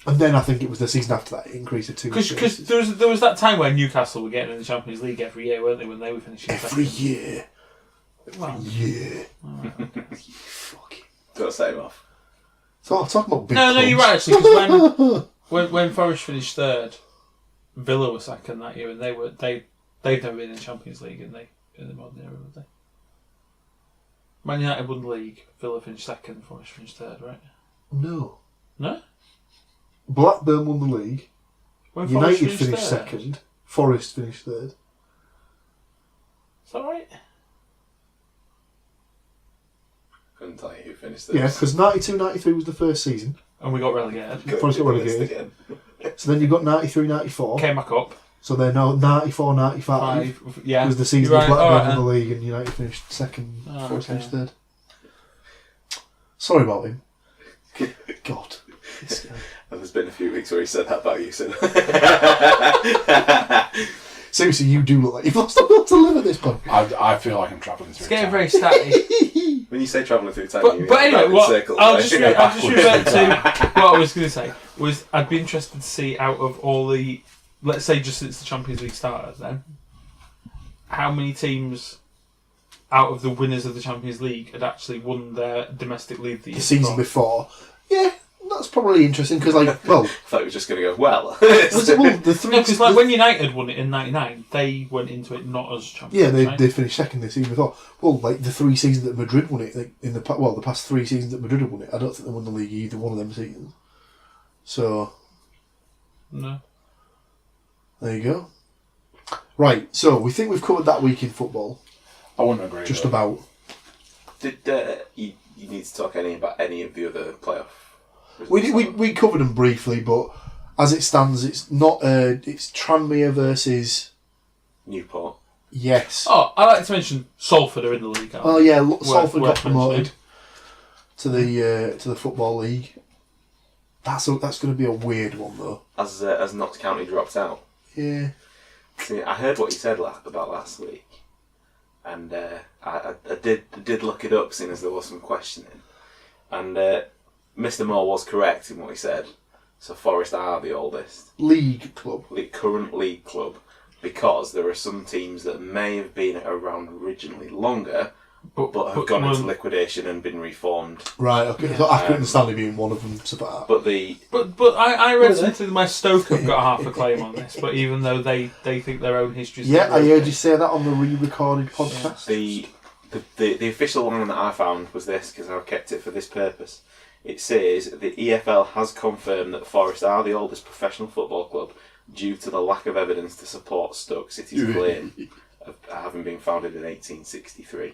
And then I think it was the season after that it increased to 2. Because there was that time where Newcastle were getting in the Champions League every year, weren't they, when they were finishing Every second? year. Wow. Yeah. Right. Fucking... Don't say him off. So I'm talking about big No, clubs. you're right, actually, because when Forest finished 3rd, Villa were 2nd that year, and they've never been in the Champions League in the modern era, have they? Man United won the league, Villa finished 2nd, Forest finished 3rd, right? No. No? Blackburn won the league. When Forest United finished 3rd? 2nd. Forest finished 3rd. Is that right? Couldn't tell you who finished this. Yeah, because 92-93 was the first season. And we got relegated. Forest got relegated. Again. So then you've got 93-94. Came back up. So then now 94-95 Yeah. was the season You're that right. Blackburn Alright, won the league and United finished 2nd. Oh, Forest okay. finished 3rd. Sorry about him. God. This guy. And there's been a few weeks where he said that about you, so... Seriously, you do look like you've lost a will to live at this point. I feel like I'm travelling through It's getting time. very static. When you say travelling through time, you But anyway, I'll just revert backwards. to what I was going to say. Was I'd be interested to see out of all the, let's say just since the Champions League started then, how many teams out of the winners of the Champions League had actually won their domestic league the year season before. Yeah, that's probably interesting because, like, well... I thought you were just going to go, well... the three... No, because like when United won it in '99, they went into it not as champions. Yeah, right? they finished 2nd the season before. Well, like the 3 seasons that Madrid won it, like, the past 3 seasons that Madrid have won it, I don't think they won the league either one of them seasons. So, No. there you go. Right, so we think we've covered that week in football. I wouldn't agree. Just though. about. Did you need to talk about any of the other playoff results? We covered them briefly, but as it stands, it's not. It's Tranmere versus. Newport. Yes. Oh, I like to mention Salford are in the league. Oh yeah, Salford got worth promoted to the football league. That's going to be a weird one though. As Notts County dropped out. Yeah. See, I heard what you said about last week, and I did look it up, seeing as there was some questioning, and Mr. Moore was correct in what he said. So Forest are the oldest League club. current league club, because there are some teams that may have been around originally longer, but have gone into liquidation and been reformed. Right. Okay. So Accurate and Stanley being one of them. So that. But I read something my Stoke have got half a claim on this, but even though they think their own history is Yeah, I heard you say that on the re-recorded podcast. the official one that I found was this, because I kept it for this purpose. It says the EFL has confirmed that Forest are the oldest professional football club due to the lack of evidence to support Stoke City's claim of having been founded in 1863.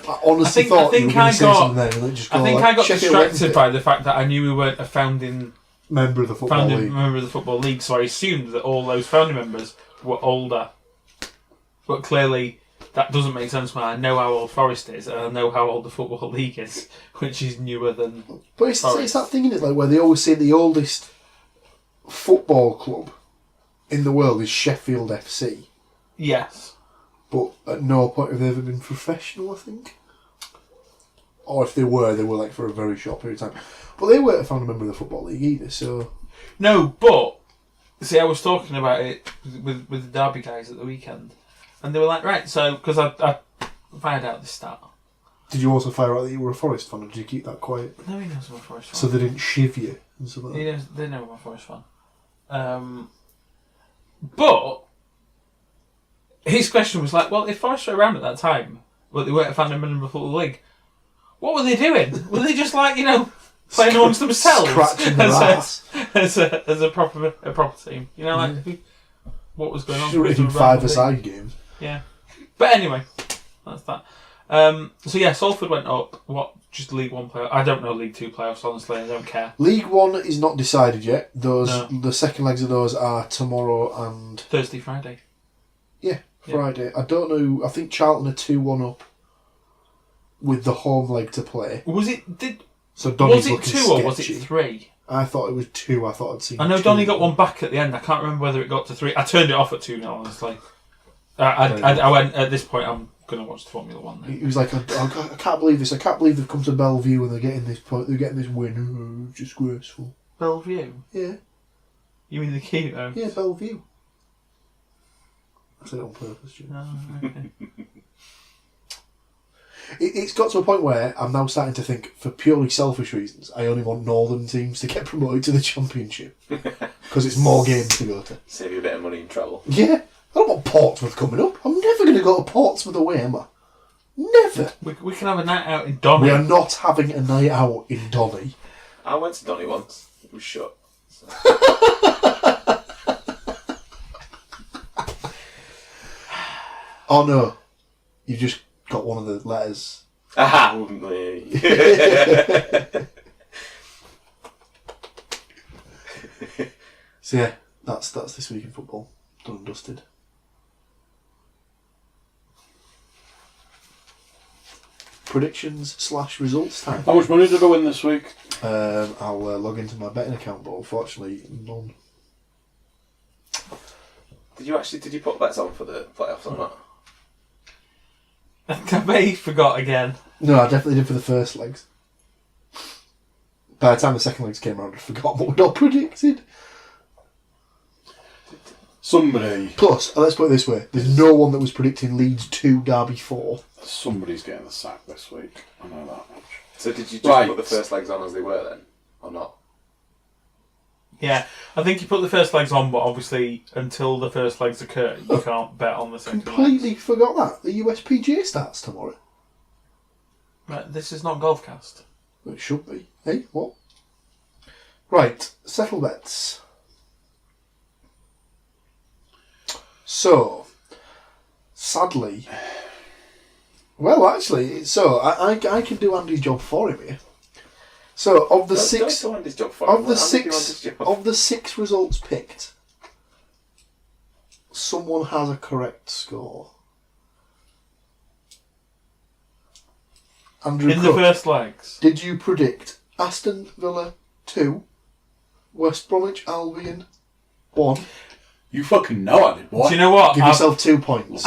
I honestly thought you were going to say something there. And just go I got Sheffield distracted Wednesday, by the fact that I knew we weren't a founding member of the football league. member of the Football League, so I assumed that all those founding members were older. But clearly, that doesn't make sense when I know how old Forest is and I know how old the Football League is, which is newer than. But it's that thing, isn't it? Like where they always say the oldest football club in the world is Sheffield FC. Yes. But at no point have they ever been professional, I think. Or if they were like for a very short period of time. But they weren't a founding member of the Football League either, so... No, but... See, I was talking about it with the Derby guys at the weekend. And they were like, right, so... Because I fired out the stat. Did you also fire out that you were a Forest fan, or did you keep that quiet? No, he knows I'm a Forest fan. So they didn't shiv you and stuff like that? They know I'm a Forest fan. But... His question was like, well, if Forest were around at that time, but they weren't a founding member of the Football League, what were they doing? Were they just like, playing amongst themselves scratching their ass as a proper team? What was going on? Should have been 5-a-side games. Yeah, but anyway, that's that. So yeah, Salford went up. What just League One playoffs? I don't know League Two playoffs, honestly. I don't care. League One is not decided yet. No. The second legs of those are tomorrow and Thursday, Friday. Yeah, Friday. I don't know. I think Charlton are 2-1 up with the home leg to play. Was it Donny's was it looking 2 or was it sketchy. 3? I thought it was 2. I thought I'd seen. I know 2. Donny got one back at the end. I can't remember whether it got to 3. I turned it off at 2 now, honestly. I went, at this point, I'm going to watch the Formula 1 now. He was like, I can't believe this. I can't believe they've come to Bellevue and they're getting this point. They're getting this win. Oh, disgraceful. Bellevue? Yeah. You mean the keynote? Yeah, Bellevue. I said it on purpose, Jim. Oh, okay. It's got to a point where I'm now starting to think, for purely selfish reasons, I only want northern teams to get promoted to the Championship. Because it's more games to go to. Save you a bit of money and travel. Yeah. I don't want Portsmouth coming up. I'm never going to go to Portsmouth away, am I? Never. We can have a night out in Donny. We are not having a night out in Donny. I went to Donny once. It was shut. So. Oh no. You just got one of the letters. Aha! So yeah, that's this week in football. Done and dusted. Predictions / results time. How much money did I win this week? I'll log into my betting account, but unfortunately none. Did you put bets on for the playoffs or not? I may forgot again. No, I definitely did for the first legs. By the time the second legs came around, I'd forgotten what we'd all predicted. Somebody. Plus, let's put it this way, there's no one that was predicting Leeds 2, Derby 4. Somebody's getting the sack this week. I know that much. So did you just put the first legs on as they were then? Or not? Yeah, I think you put the first legs on, but obviously until the first legs occur, you can't bet on the second Completely legs. forgot that. The USPGA starts tomorrow. Right, this is not Golfcast. It should be. Hey, what? Right, settle bets. So, sadly... Well, actually, I can do Andy's job for him here. So, of the six results picked, someone has a correct score. Andrew In Cook, the first legs. did you predict Aston Villa 2, West Bromwich Albion 1? You fucking know I did, boy. Do you know what? Give yourself 2 points.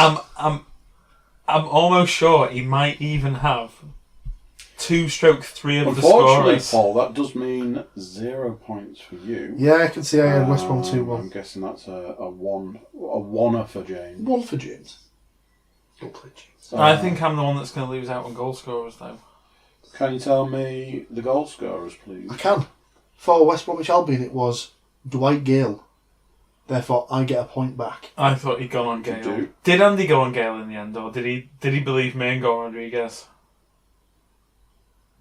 I'm almost sure he might even have 2/3 of the Unfortunately, scorers. Paul, that does mean 0 points for you. Yeah, I can see I had West Brom 2-1. I'm guessing that's a oneer for James. 1 for James. Don't play James. I think I'm the one that's going to lose out on goal scorers, though. Can you tell me the goal scorers, please? I can. For West Bromwich Albion, it was Dwight Gale. Therefore, I get a point back. I thought he'd gone on Gale. do. Did Andy go on Gale in the end, or did he believe me and go on Rodriguez?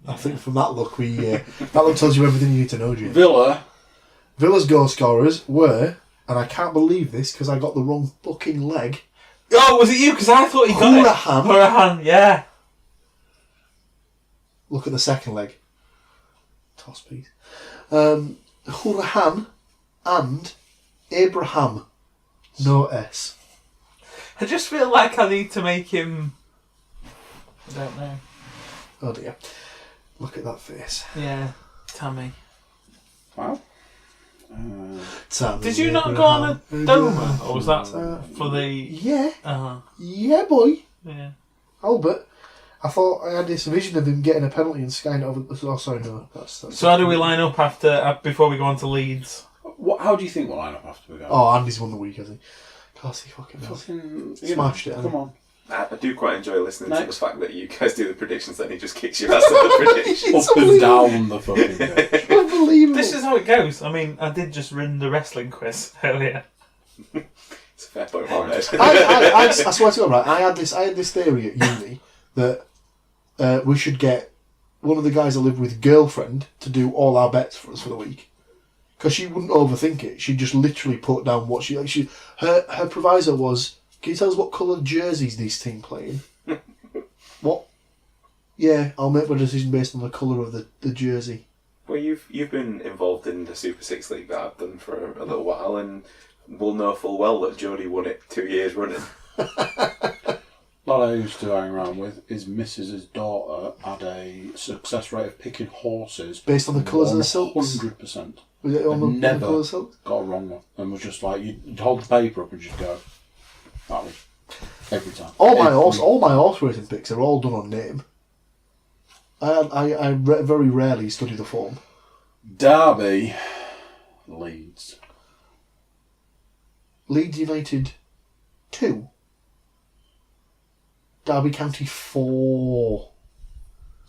I think from that look, that look tells you everything you need to know, James. Villa's goal scorers were, and I can't believe this because I got the wrong fucking leg. Oh, was it you? Because I thought he got it. Hourahan, yeah. Look at the second leg. Toss piece. Hourahan and Abraham. No S. I just feel like I need to make him... I don't know. Oh dear. Look at that face. Yeah, Tammy. Wow. Tammy Did you not go on a Doma? Or was that for the... Yeah. Uh-huh. Yeah, boy. Yeah. Albert. I thought I had this vision of him getting a penalty and skying it over... Oh, sorry, no. That's So how do we line up before we go on to Leeds? How do you think we'll line up after we go? Oh, Andy's won the week, hasn't he? Of course he fucking smashed it. Come on. I do quite enjoy listening to the fact that you guys do the predictions, then he just kicks your ass at the predictions. Up and down the fucking pitch. Unbelievable. This is how it goes. I mean, I did just win the wrestling quiz earlier. It's a fair point, Mohammed. I swear to God, right? I had this theory at uni that we should get one of the guys I live with girlfriend to do all our bets for us for the week. Because she wouldn't overthink it. She'd just literally put down what her proviso was, can you tell us what colour jerseys these team play in? What? Yeah, I'll make my decision based on the colour of the jersey. Well, you've been involved in the Super 6 League that I've done for a little while, and we'll know full well that Jody won it 2 years running. What I used to hang around with is Mrs.'s daughter had a success rate of picking horses Based on the colours of the silks? 100%. Was it on the Never colour of the silks? got a wrong one. And was just like, you'd hold the paper up and just go, that was every time. All my horse racing picks are all done on name. I very rarely study the form. Derby, Leeds. Leeds United 2. Derby County 4.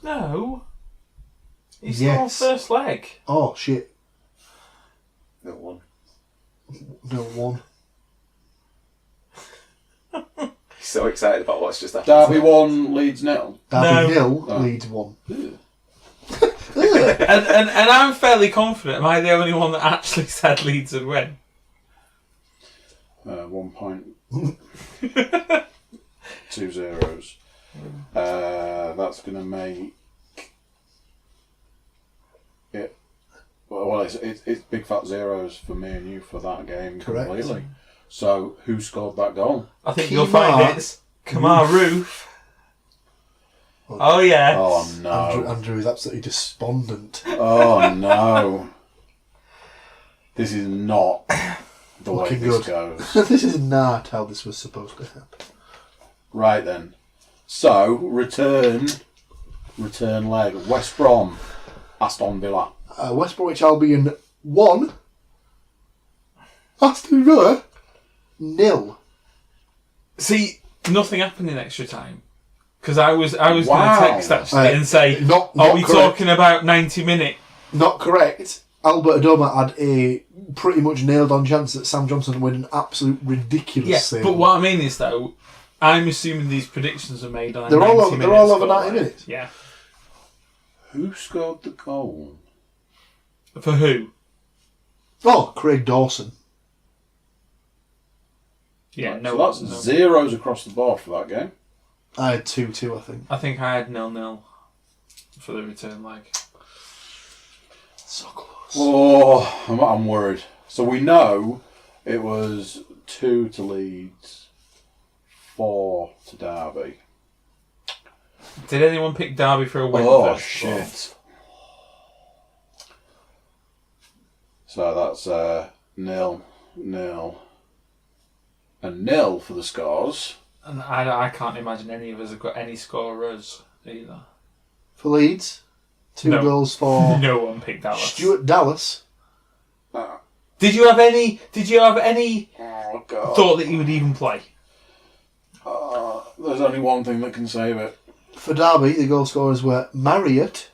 No. He's Yes. still on first leg. Oh shit. No one. No 1. He's so excited about what's just happened. Derby 1, Leeds 0. Derby No. 0, No. Leeds 1. And I'm fairly confident. Am I the only one that actually said Leeds would win? 1 point. 2 zeros. That's going to make it. Well, it's big fat zeros for me and you for that game. Correct. Completely. So, who scored that goal? I think Kamar you'll find it's Kamar Roof. Oh yeah. Oh no! Andrew is absolutely despondent. Oh no! This is not the way Looking this good. goes. This is not how this was supposed to happen. Right then. So return leg. West Brom, Aston Villa. West Bromwich Albion 1. Aston Villa 0. See, nothing happened in extra time. Because I was going Wow. to text actually and say, not are we correct. talking about 90 minutes? Not correct. Albert Adoma had a pretty much nailed on chance that Sam Johnson would win an absolute ridiculous Yeah, save. but what I mean is though, I'm assuming these predictions are made on a They're all 90 over- minute they're all over scoreline. 90 minutes. Yeah. Who scored the goal? For who? Oh, Craig Dawson. Yeah, Right, no. so that's no. zeros across the board for that game. I had 2-2, I think. I think I had 0-0 for the return leg. So close. Oh, I'm worried. So we know it was 2 to Leeds, 4 to Derby. Did anyone pick Derby for a win? Oh first of all? shit! So that's 0-0 and 0 for the scores. And I can't imagine any of us have got any scorers either. For Leeds, 2 No. goals for No one picked Dallas. Stuart Dallas. Did you have any Oh god! thought that he would even play? There's only one thing that can save it. For Derby, the goal scorers were Marriott,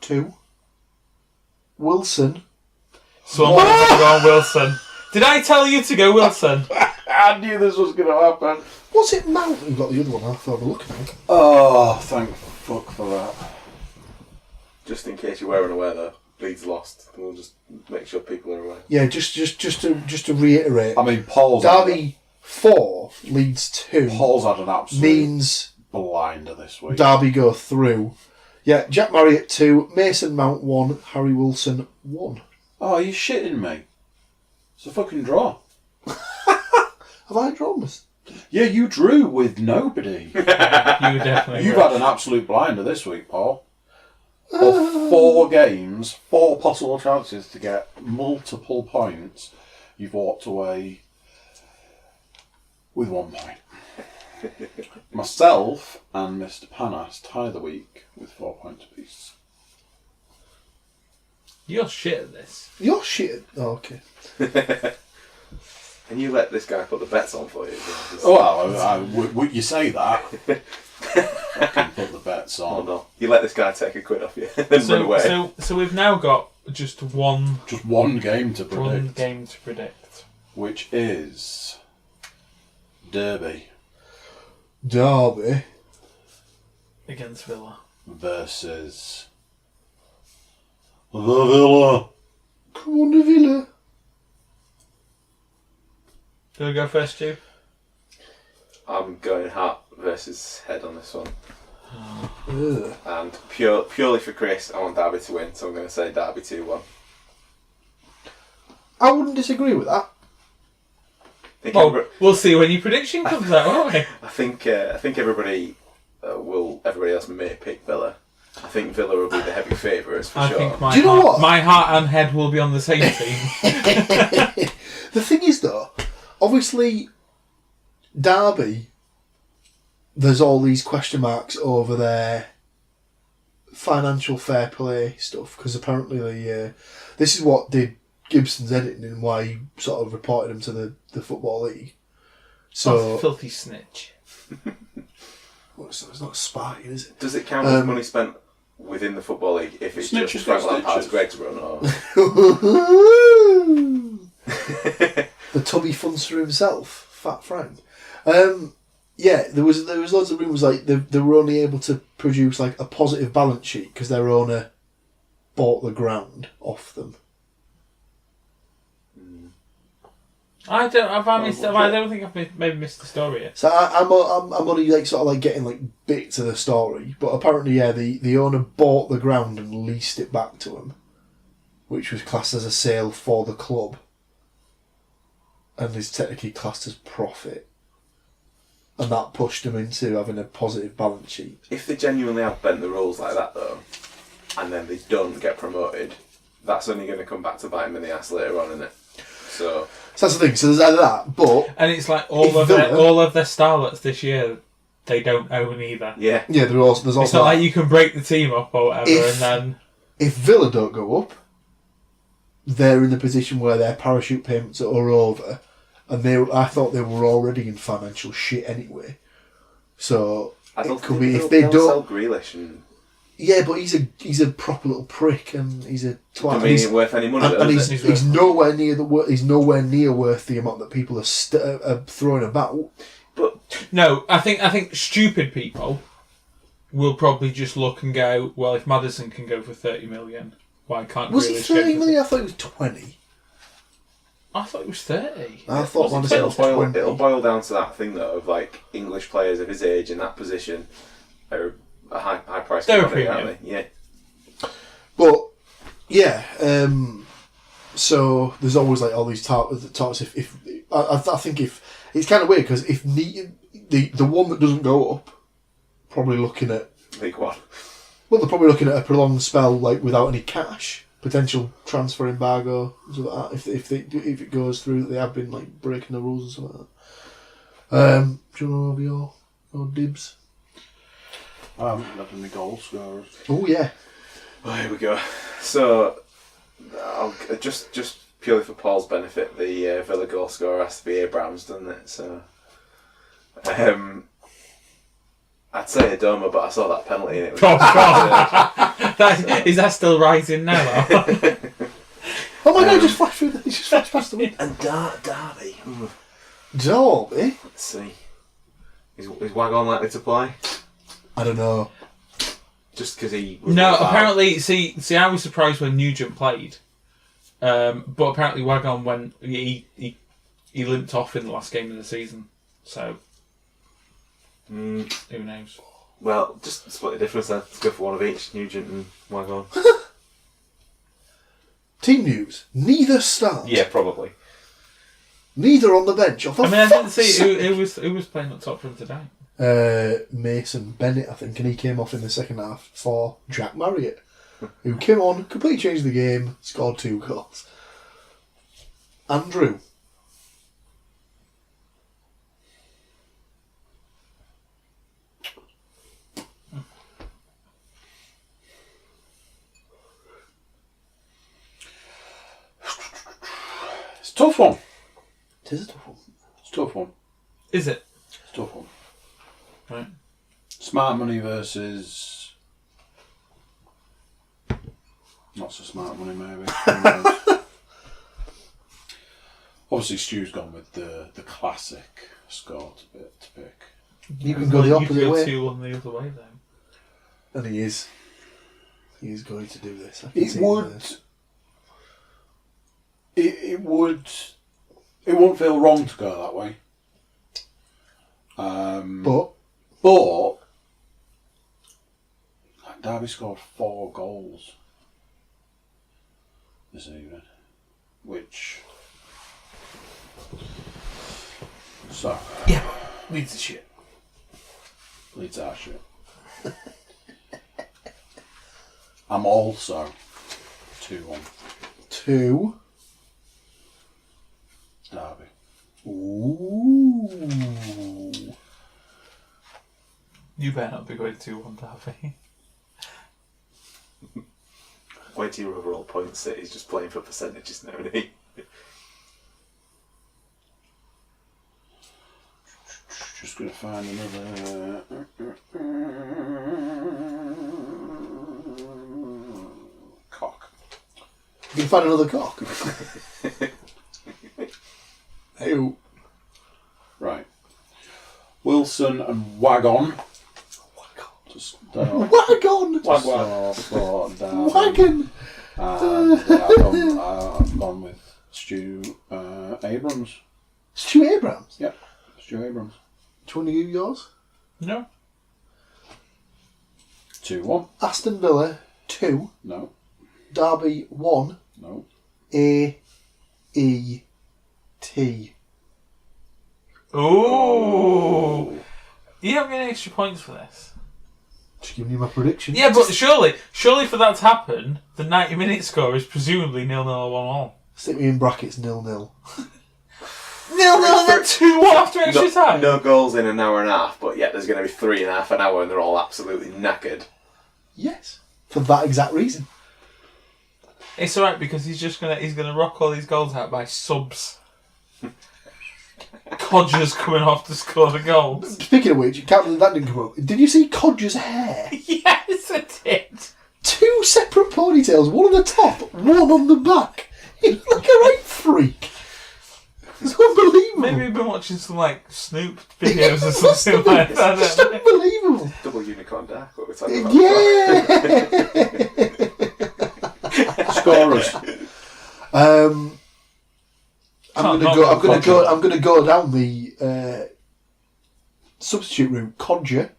2. Wilson. So I'm going to go on Wilson. Did I tell you to go Wilson? I knew this was going to happen. Was it Mount who got the other one? I'll have to have a look now. Oh, thank fuck for that. Just in case you weren't aware, though, Leeds lost. We'll just make sure people are aware. Yeah, just to reiterate. I mean, Paul's Derby 4, Leeds 2 Paul's had an absolute means blinder this week. Derby go through. Yeah, Jack Marriott 2, Mason Mount 1, Harry Wilson 1. Oh, you're shitting me. It's a fucking draw. Have I drawn this? Yeah, you drew with nobody. You definitely. You've were. had an absolute blinder this week, Paul. Of 4 games, 4 possible chances to get multiple points, you've walked away with 1 point. Myself and Mr. Panas tie the week with 4 points apiece. You're shit at this. You're shit. Oh, okay. And you let this guy put the bets on for you. Well, you say that. I can put the bets Oh on. no. You let this guy take a quid off you and run away. So we've now got just one Just one game to predict, one game to predict. which is Derby Derby. Against Villa. versus the Villa. Come on, the Villa. Do we go first, Stu? I'm going heart versus head on this one. Ugh. And purely for Chris, I want Derby to win, so I'm going to say Derby 2-1. I wouldn't disagree with that. Well, we'll see when your prediction comes out, won't we? I think everybody else may pick Villa. I think Villa will be the heavy favourites for sure. Think Do you know what? My heart and head will be on the same team. The thing is, though, obviously, Derby, there's all these question marks over their financial fair play stuff, because apparently this is what did Gibson's editing and why he sort of reported him to the Football League. So filthy snitch. Well, it's not Spartan, is it? Does it count as money spent within the Football League if it's Snitches just Frank got Lampard's stitches. Greg's run? Or... The tubby funster himself, Fat Frank. Yeah, there was loads of rumours like they were only able to produce like a positive balance sheet because their owner bought the ground off them. I don't think I've maybe missed the story yet. So I'm only like sort of like getting like bits of the story, but apparently the owner bought the ground and leased it back to him, which was classed as a sale for the club, and is technically classed as profit, and that pushed him into having a positive balance sheet. If they genuinely have bent the rules like that though, and then they don't get promoted, that's only going to come back to bite them in the ass later on, isn't it? So that's the thing. So there's either that, but and it's like all of their starlets this year, they don't own either. yeah. there's also. It's not like you can break the team up or whatever, and then If Villa don't go up, they're in the position where their parachute payments are over, and I thought they were already in financial shit anyway. So I don't it could think be if they they'll don't. sell Grealish and Yeah, but he's a proper little prick, and he's a twat. doesn't mean he's worth any money. And Does it? he's nowhere near he's nowhere near worth the amount that people are throwing about. But no, I think stupid people will probably just look and go, well, if Maddison can go for 30 million, why can't Was he Grealish go 30 for million? I thought it was 20. I thought it was 30. I thought Was Maddison it was 20? it'll boil down to that thing though of like English players of his age in that position are a high price. They're a commodity, premium. aren't they? Yeah. But yeah, so there's always like all these talks. If I think if it's kind of weird because if the one that doesn't go up, probably looking at League One. well, they're probably looking at a prolonged spell like without any cash, potential transfer embargo, something like that. If it goes through, that they have been like breaking the rules and something like that. Do you want to have your dibs? I haven't got any goal scorers. Oh yeah. Well, here we go. So, I'll, just purely for Paul's benefit, the Villa goal scorer has to be Abrams, doesn't it? So, I'd say Adoma, but I saw that penalty and it was. Oh, God. Is that still rising now? Oh my god! Just flashed through. He just flashed past the window. And Derby. Derby. Let's see. Is Wagon likely to play? I don't know. Just because he. Was No, more foul. apparently, see, I was surprised when Nugent played, but apparently Wagon went, he limped off in the last game of the season, so who knows? Well, just split the difference then. Let's go for one of each, Nugent and Wagon. Team news. Neither start. Yeah, probably. Neither on the bench. Oh, I mean, I didn't see who was playing up top from today. Mason Bennett, I think, and he came off in the second half for Jack Marriott, who came on, completely changed the game, scored 2 goals. Andrew. It's a tough one. It is a tough one. It's a tough one. Is it? It's a tough one. Right. Smart money versus not so smart money, maybe. Who knows? Obviously, Stu's gone with the classic score to pick. You can go the opposite way. 2-1 the other way then. And he is. He is going to do this. It wouldn't feel wrong to go that way. But But Derby scored 4 goals this evening, which... So... Yeah, Leeds are shit. Leeds are shit. I'm also 2-1. 2. Derby. Ooh. You better not be going 2-1 Derby. Wait till your overall points sit. He's just playing for percentages now, isn't he? Just going to find another... cock. You can find another cock. Ew. Right. Wilson and Wagon. Just, Wagon! for Derby. Wagon! And I've gone with Stu Abrams. Stuart Abrams? Yep, Stu Abrams. Do you want to give yours? No. 2-1. Aston Villa 2. No. Derby 1. No. A-E-T. Ooh. You don't get any extra points for this. Just giving you my prediction. Yeah, but surely for that to happen, the 90-minute score is presumably 0-0 or 1-1. Stick me in brackets 0-0. 0-0 and then 2-1 after extra time? No goals in an hour and a half, but yet there's going to be 3.5 an hour and they're all absolutely knackered. Yes. For that exact reason. It's alright because he's gonna rock all these goals out by subs. Codger's coming off to score the goals. Speaking of which, that didn't come up. Did you see Codger's hair? Yes, I did. 2 separate ponytails, one on the top, one on the back. He looked like a right freak. It's unbelievable. Maybe we've been watching some Snoop videos or something like that. It's unbelievable. Double unicorn dark, what we're talking about. Yeah. Scorers. I'm gonna go down the substitute route. Codger.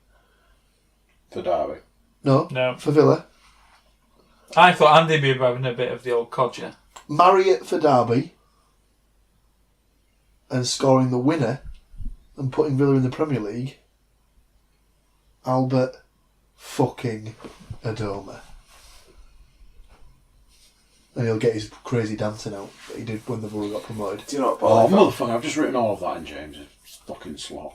For Derby. No. For Villa. I thought Andy'd be having a bit of the old codger. Marriott for Derby. And scoring the winner and putting Villa in the Premier League. Albert fucking Adoma. And he'll get his crazy dancing out that he did when the Villa got promoted. Do you know what, Oh, Paul? motherfucker, I've just written all of that in James. Fucking slot.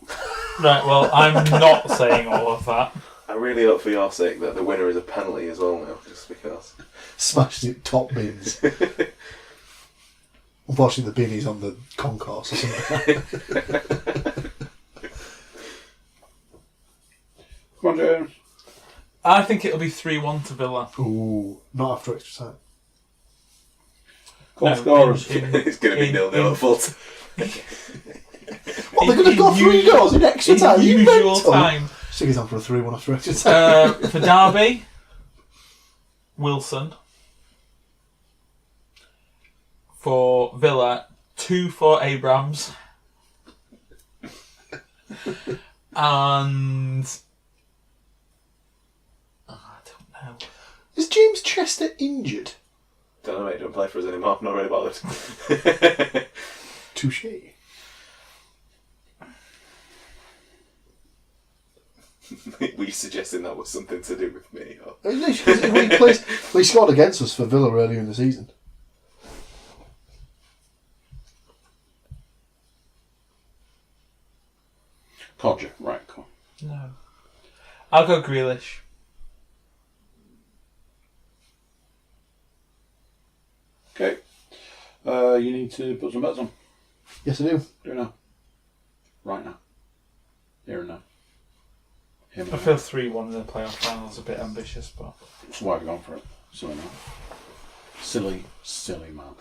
Right, well, I'm not saying all of that. I really hope for your sake that the winner is a penalty as well now, just because. Smashed it top bins. Unfortunately, the binny's on the concourse or something. Come on, James. I think it'll be 3-1 to Villa. Ooh, not after extra time. Goal scorers. It's going to be 0-0 at full time. What, they're going to go 3 goals in extra time? In You usual mental? time. Sticky's on for a 3-1 after extra time. For Derby, Wilson. For Villa, 2 for Abrams. And... I don't know. Is James Chester injured? Don't know, mate, don't play for us anymore. I'm not really bothered. Touché. Were you suggesting that was something to do with me? Or? He scored against us for Villa earlier in the season. Codger, right, cool. No. I'll go Grealish. Okay. You need to put some bets on. Yes, I do. Do it now. Right now. Here and now. Here and I now. feel 3-1 in the playoff final is a bit ambitious, but... That's why I've gone for it. Silly man. Silly man.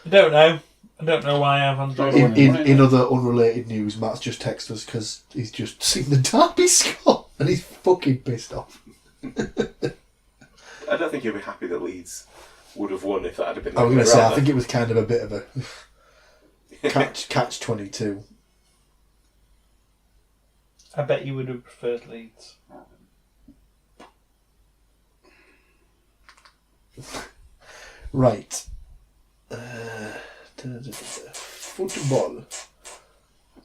I don't know. I don't know why I've Android. In other unrelated news, Matt's just texted us because he's just seen the Derby score and he's fucking pissed off. I don't think he'll be happy that Leeds would have won if that had been. I was going to say, I think it was kind of a bit of a catch 22. I bet you would have preferred Leeds. Right. Football.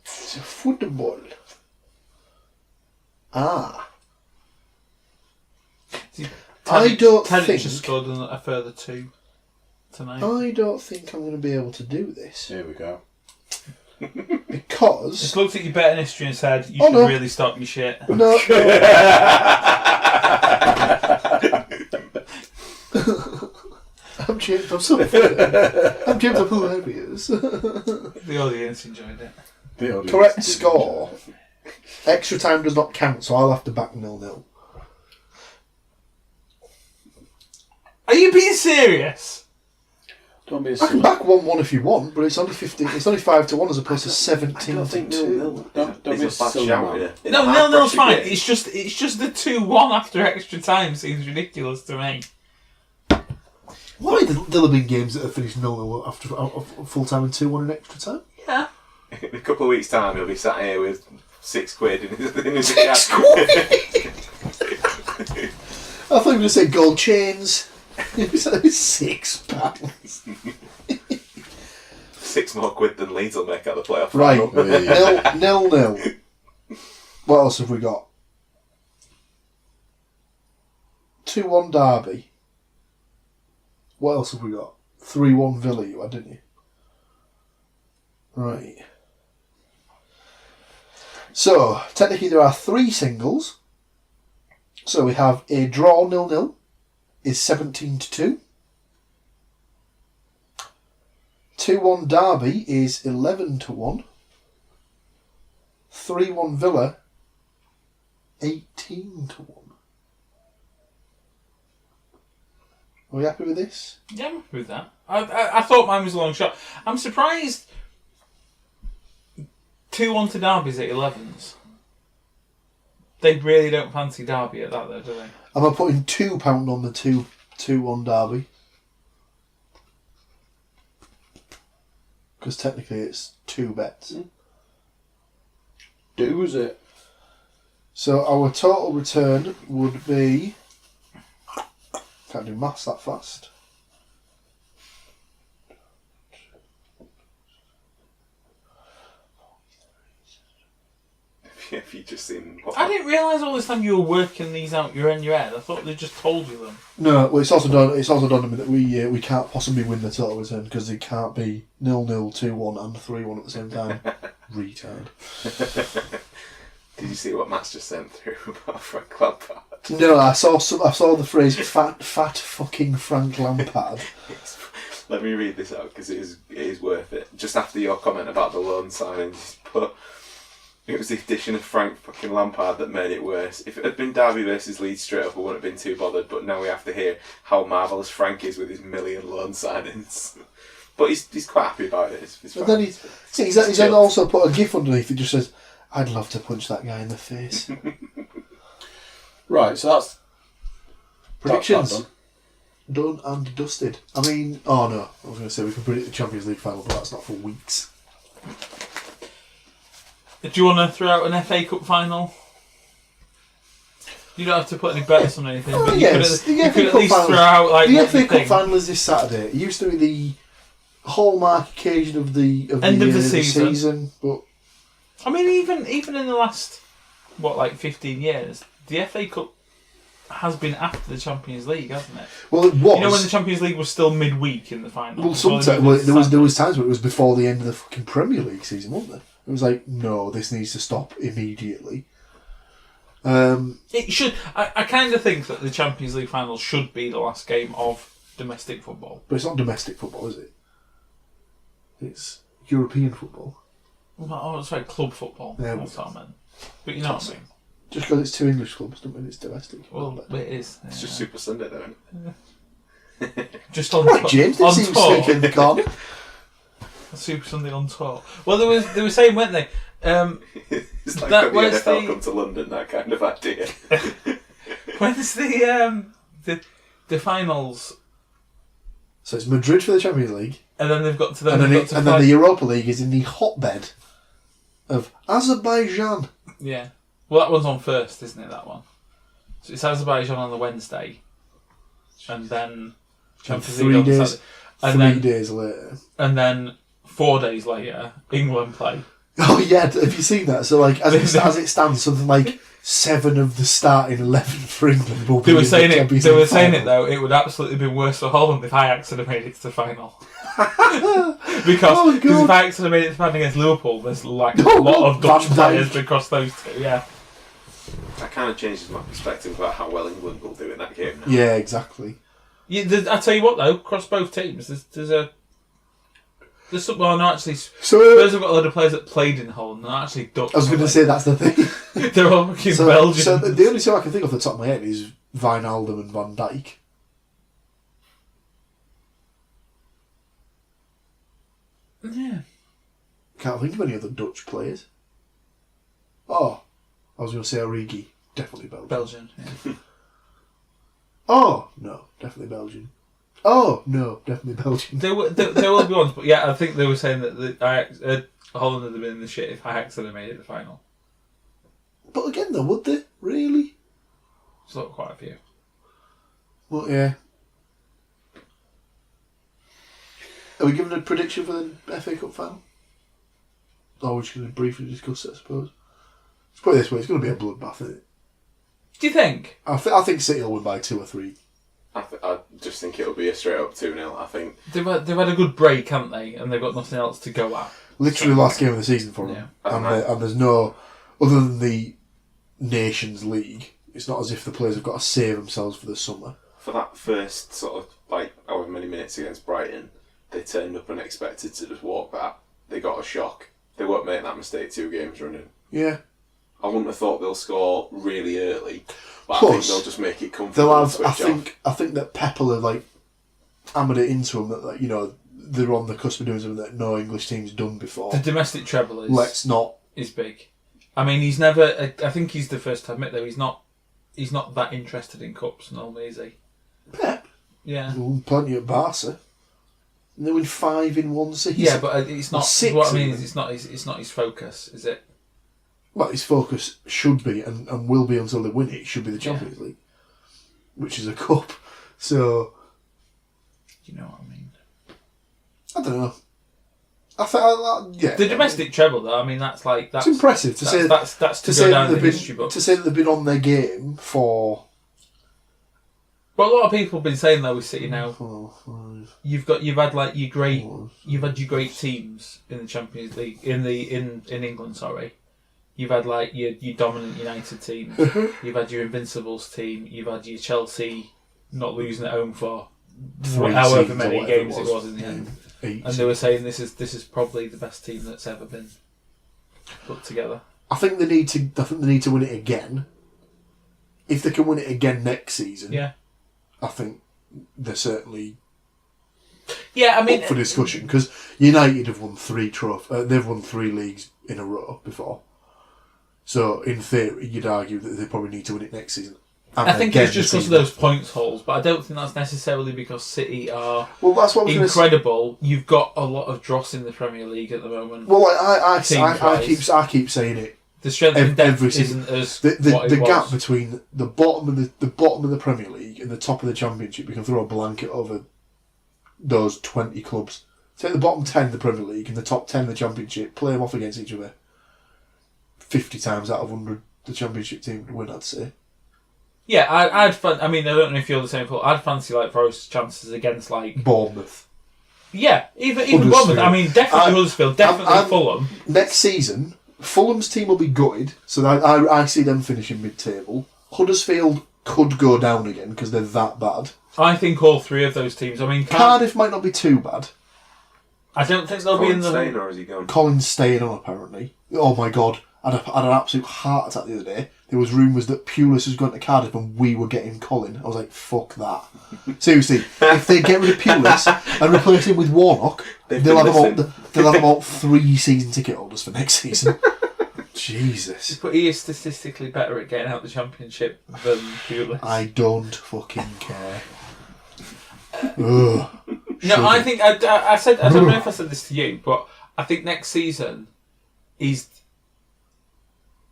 Football. Ah. I don't think... just scored a further 2 tonight. I don't think I'm going to be able to do this. Here we go. Because... Just looked at your betting history and said, you should really stop your shit. No. I'm James, I'm so funny. I'm James, I'm hilarious. The audience enjoyed it. Correct score. Extra time does not count, so I'll have to back 0-0. Are you being serious? Don't be a I can back 1-1 if you want, but it's only 15. It's only 5-1 as opposed to 17-2. Don't be a silly man. No, 0-0's fine. It's just the 2-1 after extra time seems ridiculous to me. Why there'll have been games that have finished 0-0 after full time and 2-1 in extra time? Yeah. In a couple of weeks' time, he'll be sat here with £6 in his £6? I thought you were going to say gold chains. £6. 6 more quid than Leeds will make out the playoff Right, final. 0-0. What else have we got? 2-1 Derby. What else have we got? 3-1 Villa you had, didn't you? Right. So, technically there are 3 singles. So we have a draw 0-0 is 17-2. 2-1 Derby is 11-1. 3-1 Villa 18-1. Are we happy with this? Yeah, I'm happy with that. I thought mine was a long shot. I'm surprised 2-1 to Derby's at 11s. They really don't fancy Derby at that though, do they? Am I putting £2 on the 2-1 Derby? Because technically it's 2 bets. Do is it? So our total return would be... Can't do maths that fast. If you just seen... I didn't realise all this time you were working these out in your head. I thought they just told you them. No, well, it's also done. It's also done to me that we can't possibly win the total return because it can't be 0-0, 2-1, and 3-1 at the same time. Retard. Did you see what Matt's just sent through about Frank Lampard? No, I saw the phrase fat fucking Frank Lampard. Let me read this out because it is worth it. Just after your comment about the loan signings, but it was the addition of Frank fucking Lampard that made it worse. If it had been Derby versus Leeds straight up, I wouldn't have been too bothered. But now we have to hear how marvellous Frank is with his million loan signings. But he's quite happy about it. It's But then he's then also put a gif underneath that just says, "I'd love to punch that guy in the face." Right, so that's Predictions. That's Done and dusted. I mean, oh no, I was going to say we can predict the Champions League final, but that's not for weeks. Do you want to throw out an FA Cup final? You don't have to put any bets on anything, Oh, but yes, you could at least throw out like the FA Cup thing. final is this Saturday. It used to be the hallmark occasion of the End of the season. But I mean, even in the last 15 years, the FA Cup has been after the Champions League, hasn't it? Well, it was. You know when the Champions League was still midweek in the final. Well, sometimes there was times where it was before the end of the fucking Premier League season, wasn't there? It was like, no, this needs to stop immediately. It should. I kind of think that the Champions League final should be the last game of domestic football. But it's not domestic football, is it? It's European football. Oh, sorry, club football. Yeah, That's what I meant. But you know what I mean. Just because it's 2 English clubs doesn't mean it's domestic. Well, it is. It's just Super Sunday, though, isn't it? Just on Right, James, on this seems tour. sneaky in the corner. Super Sunday on tour. Well, they were saying, weren't they? It's like when the NFL come to London, that kind of idea. When's the finals? So it's Madrid for the Champions League, And then they've got to and then the Europa League is in the hotbed of Azerbaijan. Yeah. Well, that one's on first, isn't it? That one. So it's Azerbaijan on the Wednesday, and then Champions League on the Saturday. And 3 then, days later. And then 4 days later, England play. Oh yeah, have you seen that? So like, as it stands, something like 7 of the starting 11 for England will be. They were saying it. Champions They were League saying final. it though. It would absolutely be worse for Holland if Ajax had made it to the final. Because if Ajax had made it to the final against Liverpool, there's like a lot of Dutch players across those two. Yeah. That kind of changes my perspective about how well England will do in that game now. Yeah, exactly. Yeah, I tell you what though, across both teams, there's some. Well, no, actually, So Spurs have got a lot of players that played in Holland. They're actually Dutch. I was going to say that's the thing. They're all fucking Belgian. So the only two I can think of off the top of my head is Wijnaldum and Van Dijk. Yeah. Can't think of any other Dutch players. Oh, I was going to say Origi. Definitely Belgian. Belgian. Yeah. Oh, no. Definitely Belgian. Oh, no. Definitely Belgian. There will be ones, but yeah, I think they were saying that the Ajax, Holland would have been in the shit if Ajax had made it to the final. But again, though, would they? Really? It's not quite a few. Well, yeah. Are we giving a prediction for the FA Cup final? Or we're just going to briefly discuss it, I suppose. Let's put it this way, it's going to be a bloodbath, isn't it? Do you think? I think City will win by 2 or 3. I just think it'll be a straight up 2-0. I think They've had a good break, haven't they? And they've got nothing else to go at. Literally last game of the season for them. Yeah. And there's no... Other than the Nations League, it's not as if the players have got to save themselves for the summer. for that first sort of like however many minutes against Brighton, they turned up and expected to just walk back. They got a shock. They won't make that mistake 2 games running. Yeah. I wouldn't have thought they'll score really early, but Plus, I think they'll just make it comfortable. They'll have. And I think that Pep will have like hammered it into them that like, you know, they're on the cusp of doing something that no English team's done before. The domestic treble is big. I mean, he's never. I think he's the first to admit though he's not that interested in cups normally, is he? Pep. Yeah. They won plenty at Barca. And they win 5 in 1 season. Yeah, but it's not. 6 What I mean even. is, it's not his focus, is it? Well, his focus should be, and will be until they win it, should be the Champions League, which is a cup. So, You know what I mean? I don't know. I think, yeah. The domestic treble, though. I mean, that's It's impressive to say that's to say go that down in the they've history been books. to say that they've been on their game for. Well, a lot of people have been saying though with City now. 4, 5. You've had like your great teams in the Champions League in England. Sorry, you've had like your dominant United team. You've had your Invincibles team. You've had your Chelsea not losing at home for 3 however seasons or many whatever games it was in the end. 8 And they were saying this is probably the best team that's ever been put together. I think they need to win it again. If they can win it again next season, Yeah. I think they're certainly Yeah, I mean, up for discussion because United have won 3 they've won 3 leagues in a row before. So in theory, you'd argue that they probably need to win it next season. And I think again it's just the because of season those points holes, but I don't think that's necessarily because City are Well, that's what I was going to say. incredible. You've got a lot of dross in the Premier League at the moment. Well, I Team-wise. keep saying it. The strength and depth every season. isn't as The what it gap was. between the bottom of the Premier League and the top of the Championship, you can throw a blanket over those 20 clubs. Take the bottom 10 of the Premier League and the top 10 of the Championship, play them off against each other. 50 times out of 100, the Championship team would win, I'd say. Yeah, I mean, I don't know if you're the same, but I'd fancy like Forest's chances against like Bournemouth. yeah, even Huddersfield. Bournemouth. I mean, definitely Huddersfield, definitely Fulham. Next season, Fulham's team will be gutted, so I see them finishing mid-table. Huddersfield could go down again because they're that bad. I think all 3 of those teams. I mean, Cardiff might not be too bad. I don't think they'll be in the. staying, or is he going? Colin's staying on, apparently. Oh my god, I had an absolute heart attack the other day. There was rumours that Pulis was going to Cardiff and we were getting Colin. I was like, fuck that. Seriously, if they get rid of Pulis and replace him with Warnock, they'll have about 3 season ticket holders for next season. Jesus. But he is statistically better at getting out the Championship than Pulis. I don't fucking care. Ugh. No, I think I said I don't know if I said this to you, but I think next season is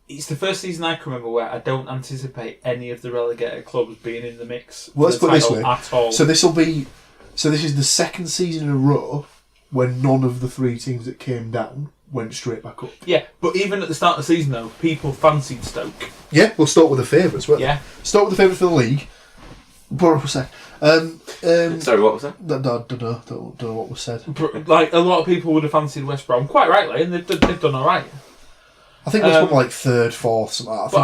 it's the first season I can remember where I don't anticipate any of the relegated clubs being in the mix. Well, let's put it this way. At all. So this is the second season in a row when none of the 3 teams that came down went straight back up. Yeah, but even at the start of the season, though, people fancied Stoke. Yeah, we'll start with the favourites. Yeah. Start with the favourites for the league. Borough was said. Sorry, what was that? Don't know what was said. Like, a lot of people would have fancied West Brom, quite rightly, and they've done alright. I think West Brom like 3rd, 4th, something like that. But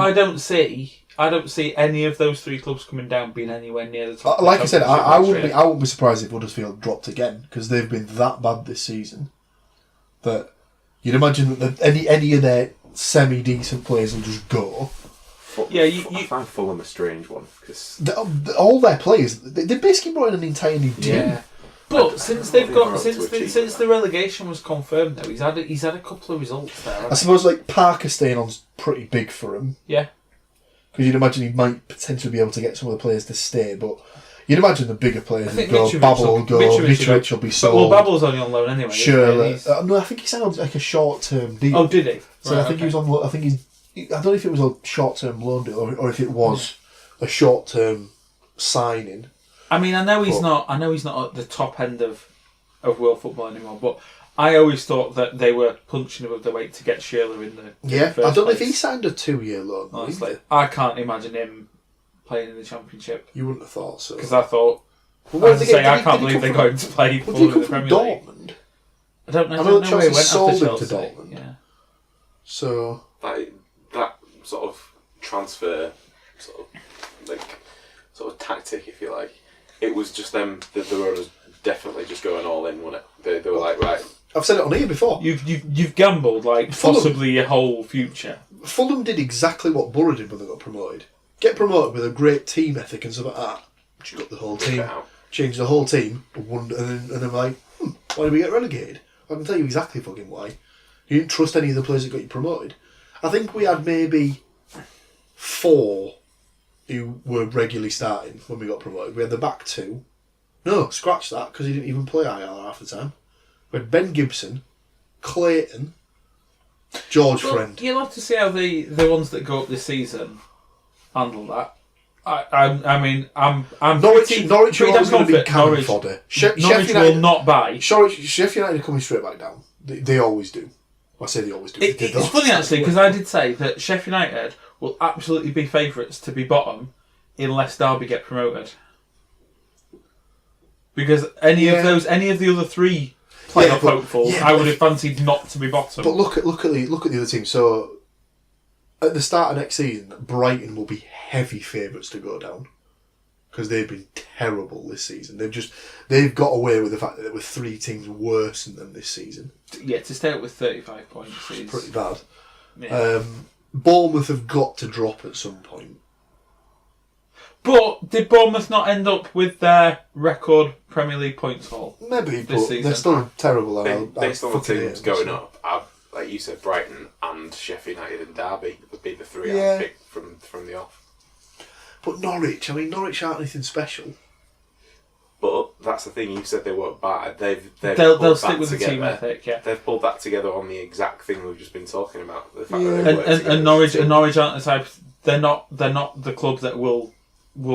I don't see any of those 3 clubs coming down being anywhere near the top. Like I said, I wouldn't be surprised if Huddersfield dropped again, because they've been that bad this season that you'd imagine that any of their semi-decent players will just go. I find Fulham a strange one because all their players, they basically brought in an entire new team. Yeah. But since the relegation was confirmed, though, he's had a couple of results there. I suppose like Parker staying on's pretty big for him. Yeah. Because you'd imagine he might potentially be able to get some of the players to stay, but you'd imagine the bigger players would go. Babel will go. Mitrovic will be sold. Well, Babel's only on loan anyway. Sure. No, I think he signed like a short-term deal. Oh, did he? So I think he was on. I think I don't know if it was a short-term loan deal or if it was a short-term signing. I mean, I know he's not at the top end of world football anymore, but I always thought that they were punching above their weight to get Shearer in the I don't know if place. he signed a 2-year loan. Honestly, I can't imagine him playing in the Championship. You wouldn't have thought so. Because I thought, I can't believe they're going to play for the Premier League. Dortmund? I don't know. I know where he went sold after him to Chelsea. Dortmund. Yeah. So that sort of transfer, sort of tactic, if you like, it was just them. The owners definitely just going all in, wasn't it? They were like, right. I've said it on here before. You've gambled like Fulham, possibly your whole future. Fulham did exactly what Borough did when they got promoted. Get promoted with a great team ethic and stuff like that. But you got the whole team, changed the whole team, and then like, why did we get relegated? I can tell you exactly fucking why. You didn't trust any of the players that got you promoted. I think we had maybe 4 who were regularly starting when we got promoted. We had the back 2. No, scratch that, because he didn't even play IR half the time. We had Ben Gibson, Clayton, George Friend. You'll have to see how the ones that go up this season handle that. I mean, I'm Norwich are always going to be cannon Norwich fodder. Norwich will not buy. Sheffield United are coming straight back down. They always do. I say they always do. It's funny actually, because I did say that Sheffield United will absolutely be favourites to be bottom unless Derby get promoted. Because any of the other 3 playoff hopefuls, I would have fancied not to be bottom. But look at the other team. So at the start of next season, Brighton will be heavy favourites to go down because they've been terrible this season. They've got away with the fact that there were 3 teams worse than them this season. Yeah, to stay up with 35 points is pretty bad. Yeah. Bournemouth have got to drop at some point. But did Bournemouth not end up with their record Premier League points haul? Maybe, this but season? they're still terrible. Based on the teams going up, like you said, Brighton and Sheffield United and Derby would be the 3 I'd pick from the off. But Norwich aren't anything special. But that's the thing. You said they weren't bad. They'll stick with the team ethic. Yeah, they've pulled that together on the exact thing we've just been talking about. The fact and Norwich aren't the type. They're not the club that will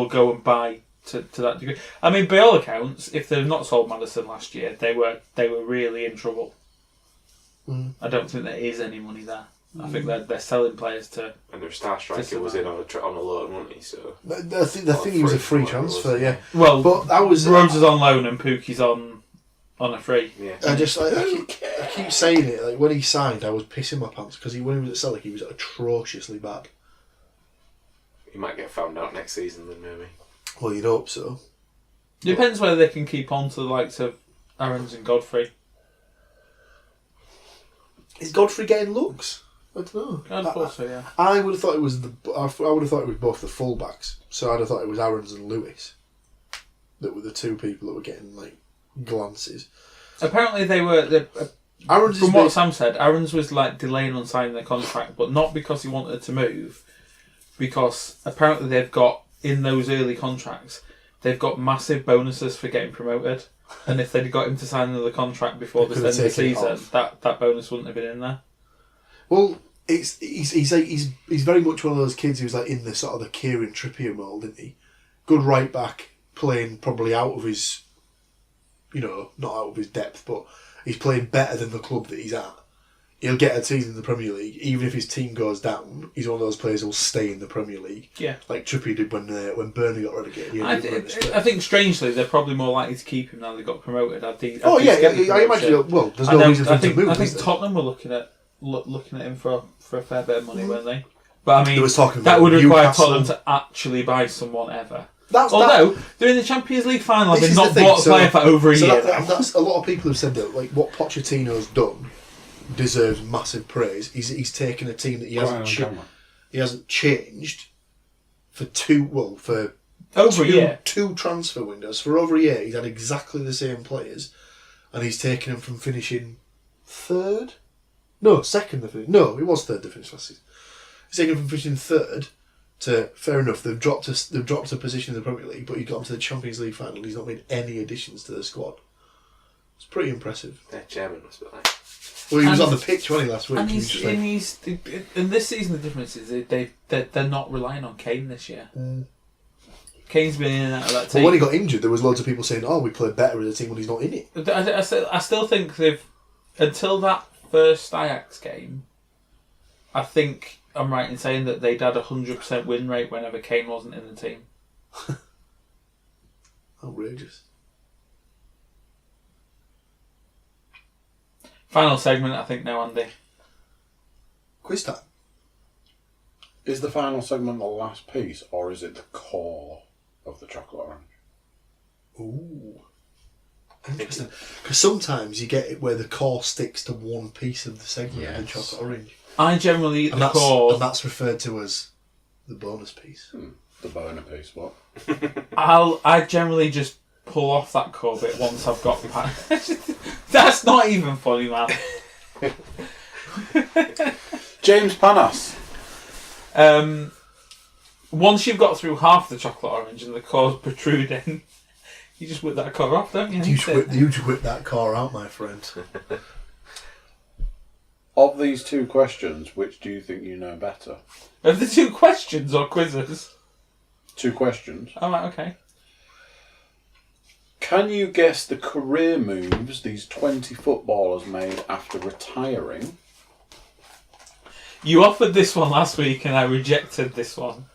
go and buy to that degree. I mean, by all accounts, if they've not sold Maddison last year, they were really in trouble. I don't think there is any money there. I think they're selling players to. And their star striker was in on a loan, wasn't he? So I think he was a free transfer. Yeah. Well, but that was Rhodes is on loan and Pookie's on a free. Yeah. I keep saying it. Like when he signed, I was pissing my pants because when he was at Celtic, he was atrociously bad. He might get found out next season, then maybe. Well, you'd hope so. Depends whether they can keep on to the likes of Aarons and Godfrey. Is Godfrey getting looks? I don't know. I thought so, yeah. I would have thought it was both the fullbacks. So I'd have thought it was Aarons and Lewis that were the 2 people that were getting like glances. Apparently they were. Aarons, from what Sam said, Aarons was like delaying on signing the contract, but not because he wanted to move. Because apparently they've got in those early contracts, they've got massive bonuses for getting promoted. And if they'd got him to sign another contract before the end of the season, that bonus wouldn't have been in there. Well, he's very much one of those kids who's like in the sort of the Kieran Trippier mould, isn't he? Good right back, playing probably out of his, not out of his depth, but he's playing better than the club that he's at. He'll get a season in the Premier League, even if his team goes down. He's one of those players who'll stay in the Premier League. Yeah, like Trippier did when Burnley got relegated. I think strangely they're probably more likely to keep him now they got promoted. I imagine. Well, there's no reason for him to move. I think Tottenham were looking at him for a fair bit of money, weren't they? But I mean, that would require Tottenham to actually buy someone ever. Although they're in the Champions League final, they've not bought a player for over a year. That's a lot of people have said that. Like what Pochettino's done deserves massive praise. He's taken a team that he hasn't changed for over a year. Two transfer windows for over a year. He's had exactly the same players, and he's taken them from finishing third. No, second. No, it was third. They finished last season. He's taken them from finishing third to fair enough. They've dropped a position in the Premier League, but he got them to the Champions League final. He's not made any additions to the squad. It's pretty impressive. Their chairman was a bit like. Well, he was on the pitch, wasn't he, last week? And this season the difference is they're not relying on Kane this year. Kane's been in and out of that team. Well, when he got injured, there was loads of people saying, "Oh, we played better as a team when he's not in it." I still think they've until that first Ajax game. I think I'm right in saying that they'd had 100% win rate whenever Kane wasn't in the team. Outrageous. Final segment, I think now, Andy. Quiz time. Is the final segment the last piece, or is it the core of the chocolate orange? Ooh. Interesting. Because sometimes you get it where the core sticks to one piece of the segment of the chocolate orange. I generally eat the core. And that's referred to as the bonus piece. The boner piece, what? I generally just pull off that core bit once I've got That's not even funny, man. James Panas. Once you've got through half the chocolate orange and the core's protruding, you just whip that core off, don't you? You just whip that core out, my friend. Of these two questions, which do you think you know better? Of the two questions or quizzes? Two questions. Oh, right, okay. Can you guess the career moves these 20 footballers made after retiring? You offered this one last week and I rejected this one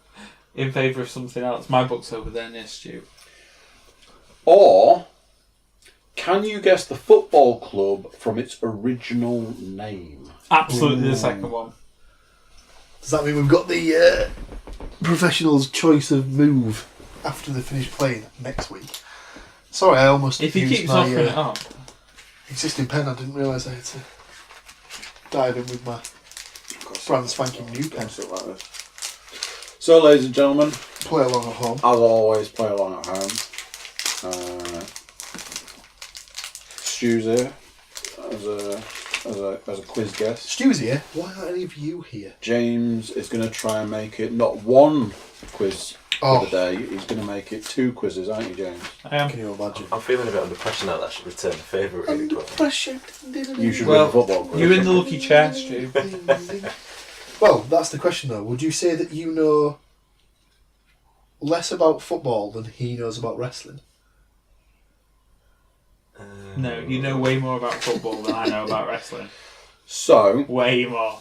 in favour of something else. My book's over there near Stu. Or can you guess the football club from its original name? Absolutely. The second one. Does that mean we've got the professional's choice of move after they finish playing next week? Sorry, I almost if he used keeps my offering it up. Existing pen. I didn't realise I had to dive in with my brand spanking new pen. Like this. So, ladies and gentlemen, play along at home. As always, play along at home. Stu's here as a quiz guest. Stu's here. Why aren't any of you here? James is going to try and make it not one quiz for the day. He's going to make it two quizzes, aren't you, James? I am. Can you imagine? I'm feeling a bit under pressure now that I should return the favour really Under quickly. pressure. You should win the football quiz. You're in the lucky chair, Stu. Well, that's the question though. Would you say that you know less about football than he knows about wrestling? No, you know way more about football than I know about wrestling. So, Way more.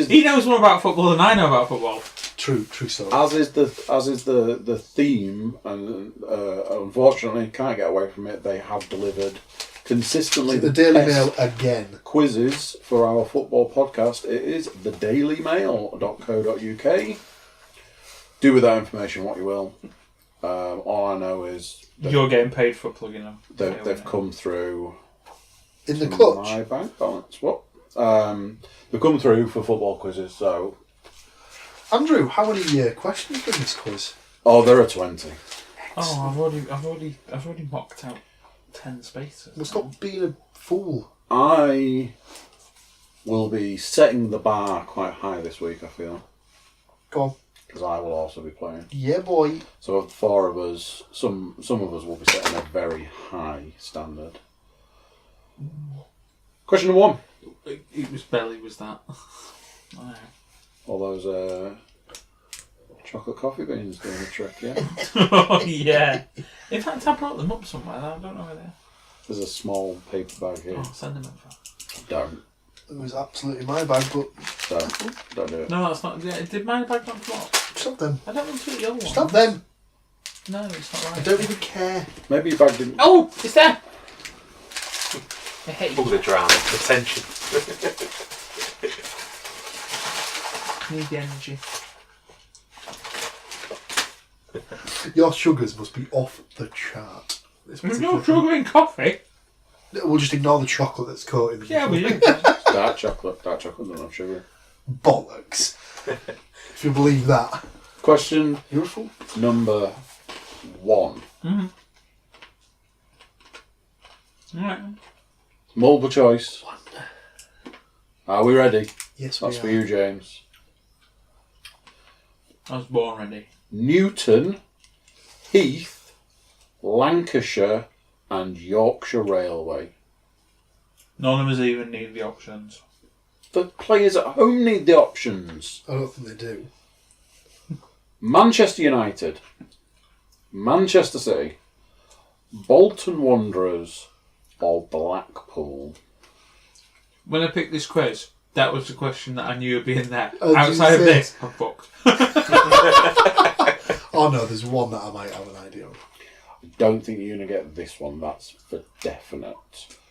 he knows more about football than I know about football. True story. As is the theme, and unfortunately can't get away from it. They have delivered consistently the Daily Mail again. Quizzes for our football podcast. It is thedailymail.co.uk. Do with that information what you will. All I know is you're getting paid for plugging them. They've come through in the clutch. My bank balance. What? They've come through for football quizzes. So, Andrew, how many questions in this quiz? Oh, there are 20. Oh, I've already mocked out 10 spaces. Well, stop being a fool. I will be setting the bar quite high this week, I feel. Go on. Because I will also be playing. Yeah, boy. So of the four of us, some of us will be setting a very high standard. Question number one. It was belly, was that? Alright. All those chocolate coffee beans doing the trick, yeah? Oh, yeah. In fact, I brought them up somewhere. I don't know where they are. There's a small paper bag here. Oh, send them over. Don't. It was absolutely my bag, but Don't do it. No, that's not. Yeah, did my bag not come up? stop them. I don't want to eat your one. Stop them. No, it's not right. I don't even care. Maybe your bag didn't... Oh, it's there. Hey. All the drama, the tension. Need the energy. Your sugars must be off the chart. There's no sugar in coffee. We'll just ignore the chocolate that's coated in Yeah, the we do. Dark chocolate. Dark chocolate doesn't have sugar. bollocks. If you believe that. Question You're a fool. number 1. Mm-hmm. Right. Multiple choice. Are we ready? Yes, That's we for are. you, James. I was born ready. Newton, Heath, Lancashire and Yorkshire Railway. None of us even need the options. The players at home need the options. I don't think they do. Manchester United, Manchester City, Bolton Wanderers or Blackpool. When I picked this quiz, that was the question that I knew would be in there. Oh, did Outside you of say- this, I'm fucked. Oh no, there's one that I might have an idea of. I don't think you're going to get this one, that's for definite.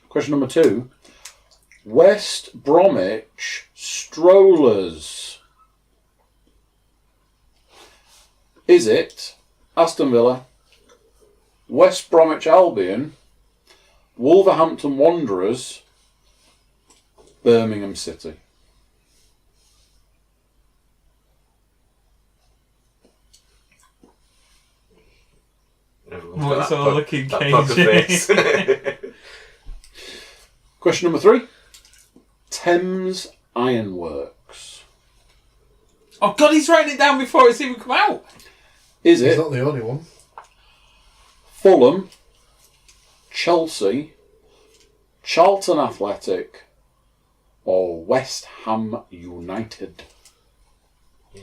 Question number 2. West Bromwich Strollers. Is it Aston Villa, West Bromwich Albion, Wolverhampton Wanderers, Birmingham City? Everyone's Oh, got it's that all pug- looking that poker cagey. face. Question number 3. Thames Ironworks. Oh God, he's writing it down before it's even come out. Is He's it not the only one. Fulham, Chelsea, Charlton Athletic or West Ham United? Yeah.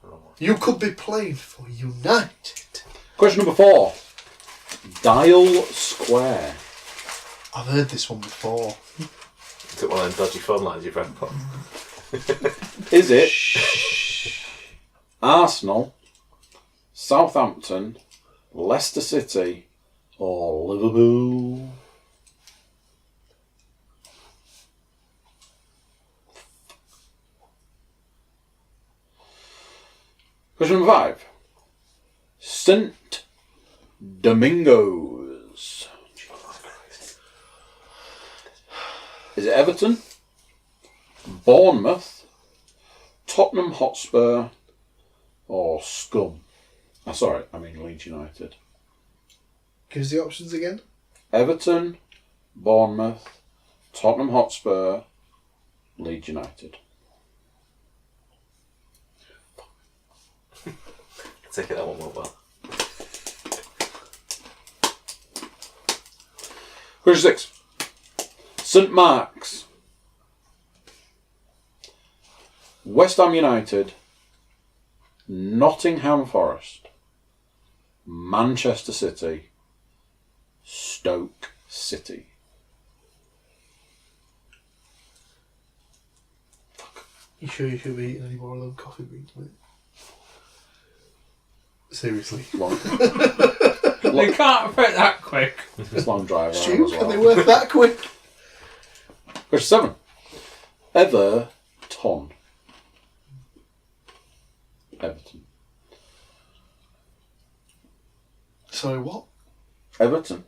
Wrong one. You could be playing for United. Question number 4. Dial Square. I've heard this one before. Took one of them dodgy phone lines you've read. Is it Arsenal, Southampton, Leicester City or Liverpool? Question number 5. St. Domingos. Is it Everton, Bournemouth, Tottenham Hotspur or Scum? Leeds United. Give us the options again. Everton, Bournemouth, Tottenham Hotspur, Leeds United. Take it that one went well. Question 6. St Mark's, West Ham United, Nottingham Forest, Manchester City, Stoke City. You sure you should be eating any more of them coffee beans, mate? Seriously. Long, They can't fit that quick. it's long drive around Stu, as can they well. work that quick? Question 7. Everton. Sorry, what? Everton.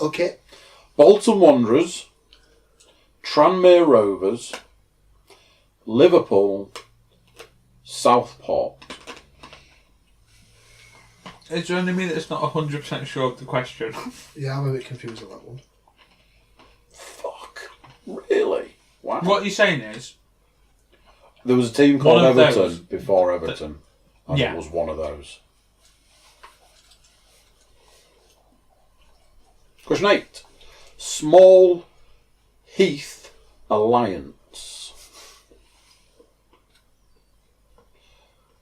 Okay. Bolton Wanderers, Tranmere Rovers, Liverpool, Southport. It's only me that's not 100% sure of the question. Yeah, I'm a bit confused on that one. Fuck. Really? Wow. What you're saying is, There was a team called One of Everton those. before Everton. And Yeah. it was one of those. Question 8. Small Heath Alliance.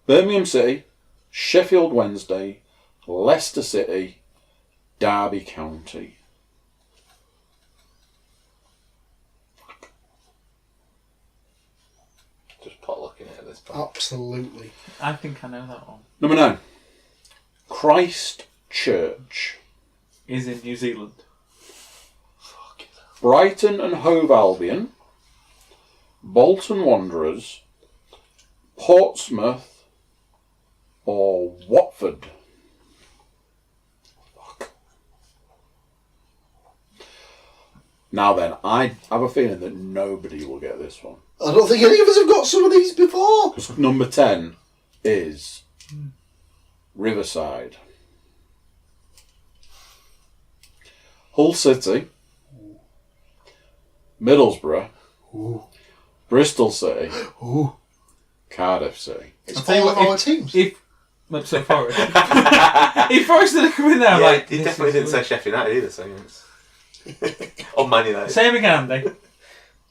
Birmingham City, Sheffield Wednesday, Leicester City, Derby County. Just pot looking at this point. Absolutely. I think I know that one. Number 9. Christ Church. Is in New Zealand. Brighton and Hove Albion, Bolton Wanderers, Portsmouth, or Watford. Fuck. Now then, I have a feeling that nobody will get this one. I don't think any of us have got some of these before. Number 10 is Riverside. Hull City, Middlesbrough, Ooh. Bristol City, Ooh. Cardiff City. It's I'll tell you all of what, our teams. So Forest. If Forest didn't come in there, I'm like... he definitely didn't say Sheffield United either, so it's... Or Man United. Say him again, Andy.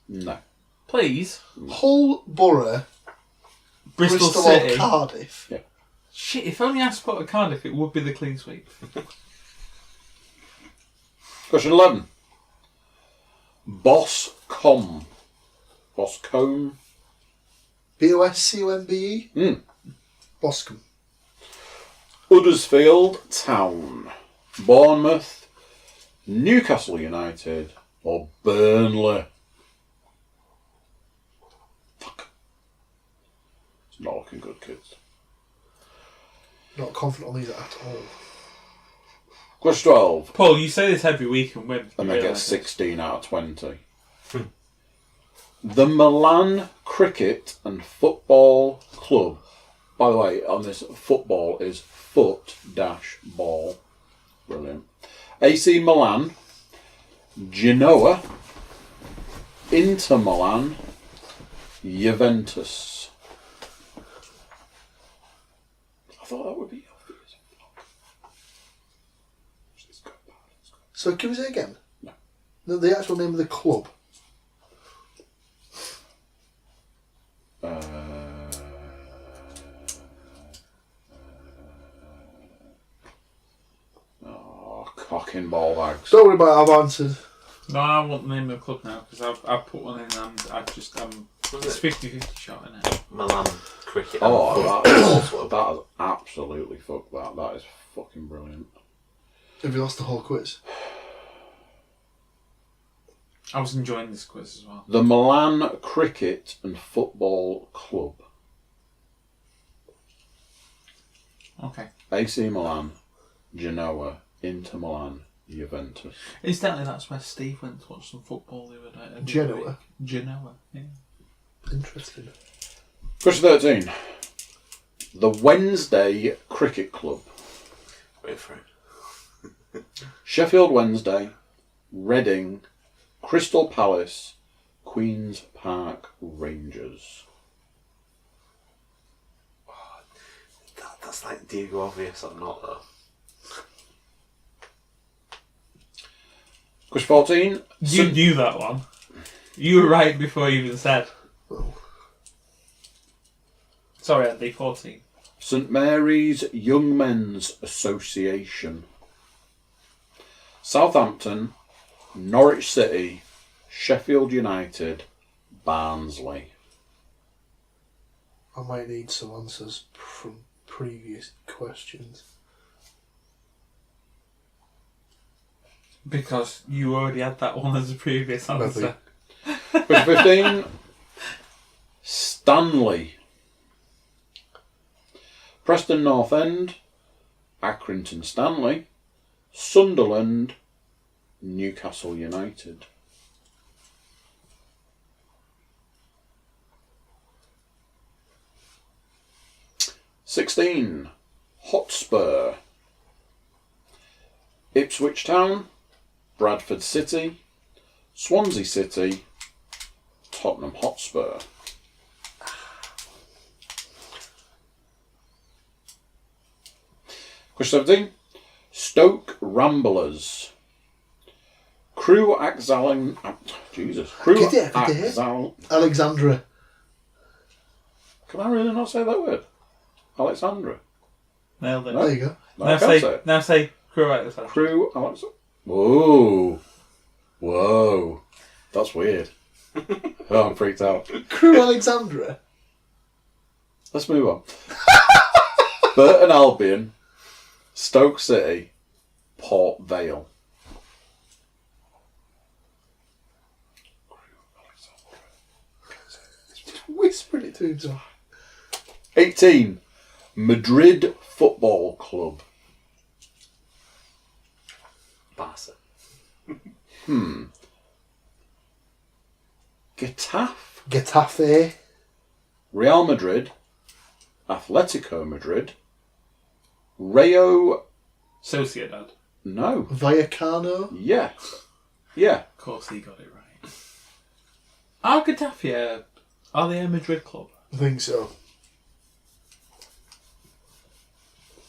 No. Please. Hull, Borough, Bristol or City. Cardiff. Yeah. Shit, if only I spotted Cardiff, it would be the clean sweep. Question 11. Boscombe. Boscombe. Boscombe. Boscombe. Huddersfield Town. Bournemouth. Newcastle United. Or Burnley. Fuck. It's not looking good, kids. Not confident on these at all. Question 12. Paul, you say this every week and win. And they get 16 out of 20. The Milan Cricket and Football Club. By the way, on this, football is foot-ball. Brilliant. AC Milan, Genoa, Inter Milan, Juventus. I thought that would be obvious. So can we say again? No. The actual name of the club. Cock in ball bags. Don't worry about it, I've answered. No, I want the name of the club now because I've put one in and it's 50-50 shot, isn't it? Milan Cricket. Oh, that is absolutely fucked that. That is fucking brilliant. Have you lost the whole quiz? I was enjoying this quiz as well. The Milan Cricket and Football Club. Okay. AC Milan, Genoa, Inter Milan, Juventus. Incidentally, that's where Steve went to watch some football the other day. Genoa? Genoa, yeah. Interesting. Question 13. The Wednesday Cricket Club. Wait for it. Sheffield Wednesday, Reading, Crystal Palace, Queen's Park Rangers. That's like Diego obvious or not though. Question 14. You knew that one. You were right before you even said. Oh. Sorry, Andy, 14. St Mary's Young Men's Association. Southampton, Norwich City, Sheffield United, Barnsley. I might need some answers from previous questions. Because you already had that one as a previous answer. Question 15. Stanley. Preston North End, Accrington Stanley, Sunderland, Newcastle United. (16) Hotspur. Ipswich Town, Bradford City, Swansea City, Tottenham Hotspur. Question 17. Stoke Ramblers. Crew Axal. Jesus. Crew Axal. Alexandra. Can I really not say that word? Alexandra. Nailed it. No. There you go. No, I can't say it. Now say Crew Alexandra. Crew Alexandra. Whoa. That's weird. Oh, I'm freaked out. Crew Alexandra. Let's move on. Burton Albion, Stoke City, Port Vale. Whispering it to himself. 18. Madrid Football Club. Barca. Getafe. Real Madrid, Atletico Madrid, Rayo. Sociedad. No. Vallecano. Yeah. Yeah. Of course he got it right. Are Getafe, are they a Madrid club? I think so.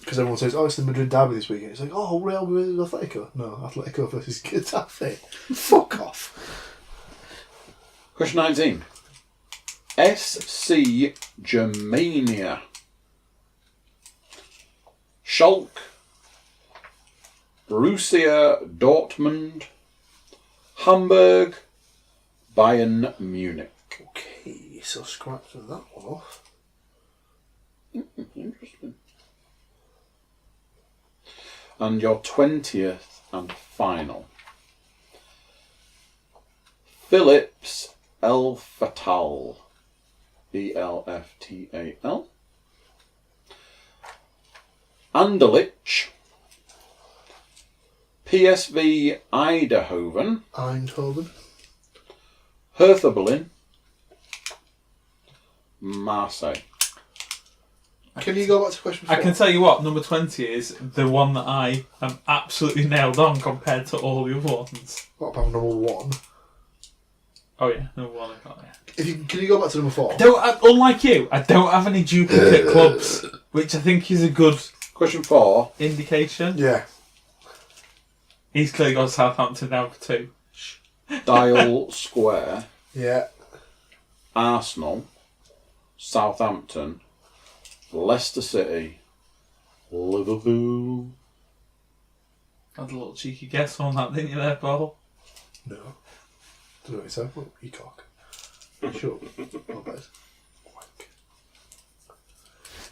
Because everyone says, oh, it's the Madrid derby this weekend. It's like, oh, Real Madrid Atletico. No, Atletico versus Getafe. Fuck off. Question 19. SC Germania, Schalke, Borussia Dortmund, Hamburg, Bayern Munich. Okay, so scratch that one off. Interesting. And your 20th and final. Phillips El Fatal. ELFTAL. Anderlecht. PSV Eindhoven. Eindhoven. Hertha Berlin. Marseille. Can you go back to question 4? I can tell you what, number 20 is the one that I am absolutely nailed on compared to all the other ones. What about number 1? Oh yeah, number 1 I got, yeah. Can you go back to number 4? Unlike you, I don't have any duplicate clubs, which I think is a good Question 4. indication. Yeah. He's clearly got Southampton down for 2. Dial Square. Yeah. Arsenal. Southampton. Leicester City. Liverpool. Had a little cheeky guess on that, didn't you there, Paul? No. Don't know what it's like. What you cock? Sure. Not bad. Wank.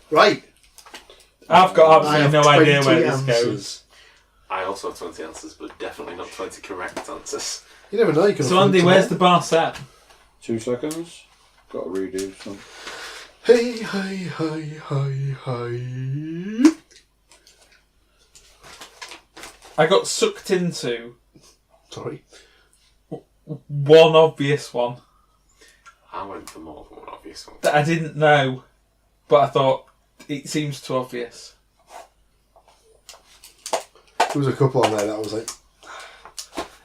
Right. I've got I absolutely have no idea 20 where this answers. goes. I also have 20 answers, but definitely not 20 correct answers. You never know. You can. So Andy, where's the bar set? 2 seconds. Got to redo some. Hey, hey, hey, hey, hey. I got sucked into Sorry. one obvious one I went for more than one obvious one. that I didn't know, but I thought it seems too obvious. There was a couple on there that I was like,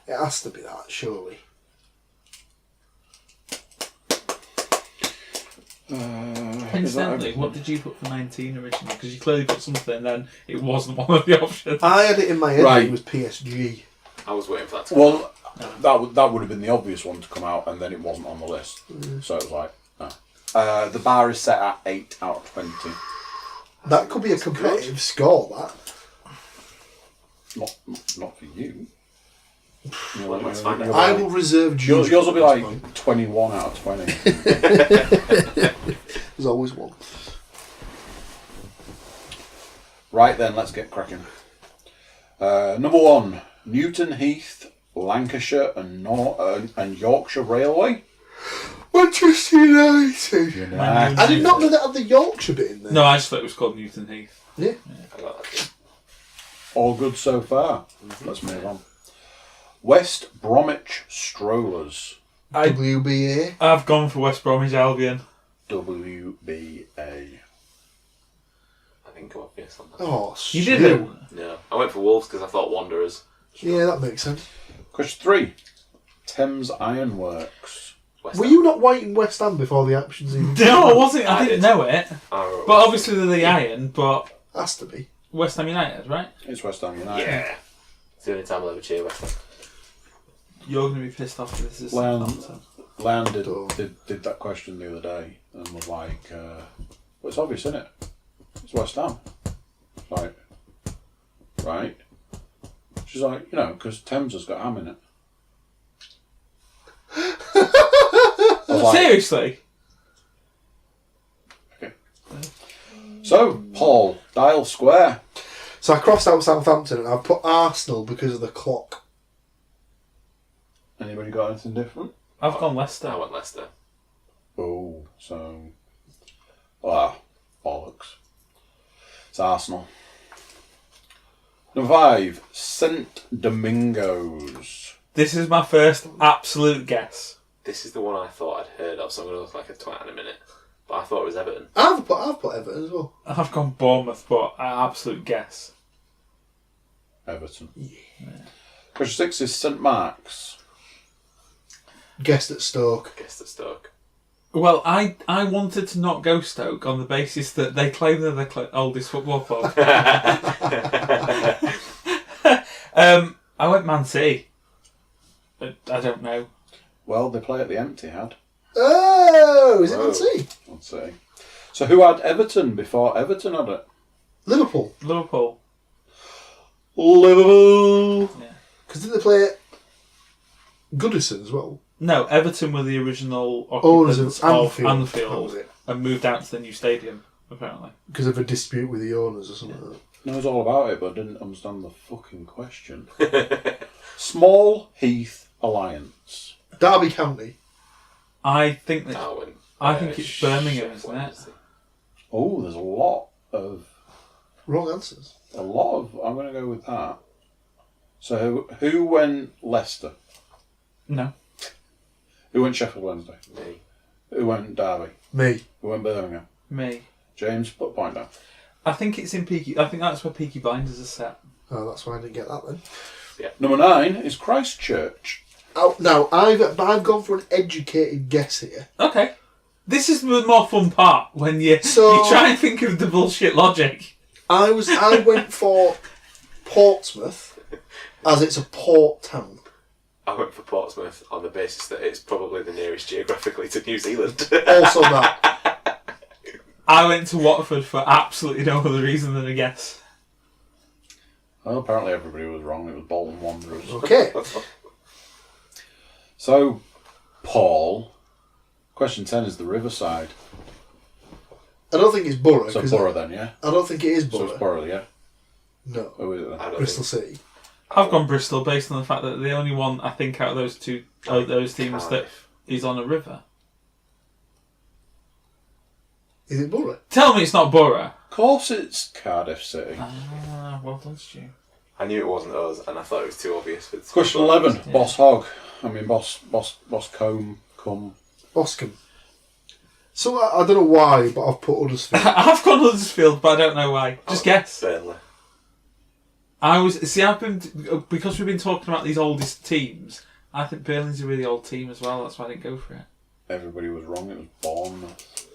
it has to be that, surely. Incidentally, what did you put for 19 originally? Because you clearly put something, then it wasn't one of the options. I had it in my head Right. that it was PSG. I was waiting for that to Well, that would have been the obvious one to come out, and then it wasn't on the list. So it was like, no. The bar is set at 8 out of 20. That could be a competitive score, that. Not for you. Well, let's find out. I will reserve Yours judgment will be at this like point. 21 out of 20. There's always one. Right then, let's get cracking. Number 1, Newton Heath, Lancashire and Yorkshire Railway. Manchester United. Man, I did not know that had the Yorkshire bit in there. No, I just thought it was called Newton Heath. Yeah. I got that. All good so far. Let's move on. West Bromwich Strollers. WBA. I've gone for West Bromwich Albion. WBA. I didn't go obvious on that. Oh, You Stu. didn't? No. I went for Wolves because I thought Wanderers. Yeah, that makes sense. Question 3, Thames Ironworks. West Were Ham. you not waiting West Ham before the options even? No, I wasn't. I I didn't did. know it. Oh, But obviously they're the Iron, but Has to be. West Ham United, right? It's West Ham United. yeah. It's the only time I'll ever cheer West Ham. You're going to be pissed off if this is Well, Southampton. Lan did that question the other day and was like, well, it's obvious, isn't it? It's West Ham. Like, right? She's like, you know, because Thames has got ham in it. I was like, Seriously? okay. So, Paul, Dial Square. So I crossed out Southampton and I've put Arsenal because of the clock. Anybody got anything different? I've gone Leicester. I went Leicester. Oh, so... bollocks. It's Arsenal. Number 5, St. Domingos. This is my first absolute guess. This is the one I thought I'd heard of, so I'm going to look like a twat in a minute. But I thought it was Everton. I've put Everton as well. I've gone Bournemouth, but absolute guess. Everton. Yeah. Question 6 is St. Mark's. Guessed at Stoke. Guessed at Stoke. Well, I wanted to not go Stoke on the basis that they claim they're the oldest football club. I went Man City. I don't know. Well, they play at the Etihad. Oh, is it Man City? Let's see. So who had Everton before Everton had it? Liverpool. Liverpool. Liverpool. Yeah. Because didn't they play at Goodison as well? No, Everton were the original Owners occupants of of Anfield. That Anfield was it. and moved out to the new stadium, apparently. Because of a dispute with the owners or something like that. Knows all about it, but I didn't understand the fucking question. Small Heath Alliance. Derby County. I think that Darwin. I think it's Birmingham, Sheffield isn't it? Wednesday. Oh, there's a lot of... Wrong answers. I'm going to go with that. So who went Leicester? No. Who went Sheffield Wednesday? Me. Who went Derby? Me. Who went Birmingham? Me. James, put a point down. I think it's in Peaky. I think that's where Peaky Blinders are set. Oh, that's why I didn't get that then. Number 9 is Christchurch. Oh, now, I've gone for an educated guess here. Okay. This is the more fun part when you try and think of the bullshit logic. I went for Portsmouth, as it's a port town. I went for Portsmouth on the basis that it's probably the nearest geographically to New Zealand. Also that. I went to Watford for absolutely no other reason than a guess. Well, apparently everybody was wrong. It was Bolton Wanderers. Okay. So, Paul, question 10 is the Riverside. I don't think it's Borough. So 'cause Borough then, yeah? I don't think it is So Borough. it's Borough, yeah? No. Who is it then? I don't Bristol think- City. I've gone Bristol based on the fact that the only one I think out of those those teams that Cardiff. is on a river. Is it Borough? Tell me it's not Borough. Of course it's Cardiff City. Ah, well done, Stu. I knew it wasn't us, and I thought it was too obvious. For Question 11, Boss Hog. I mean, Boss Combe, Cum. Boscombe. So I don't know why, but I've put Huddersfield. I've gone Huddersfield, but I don't know why. Just guess. Burnley. I've been because we've been talking about these oldest teams. I think Burnley's a really old team as well. That's why I didn't go for it. Everybody was wrong. It was Bournemouth.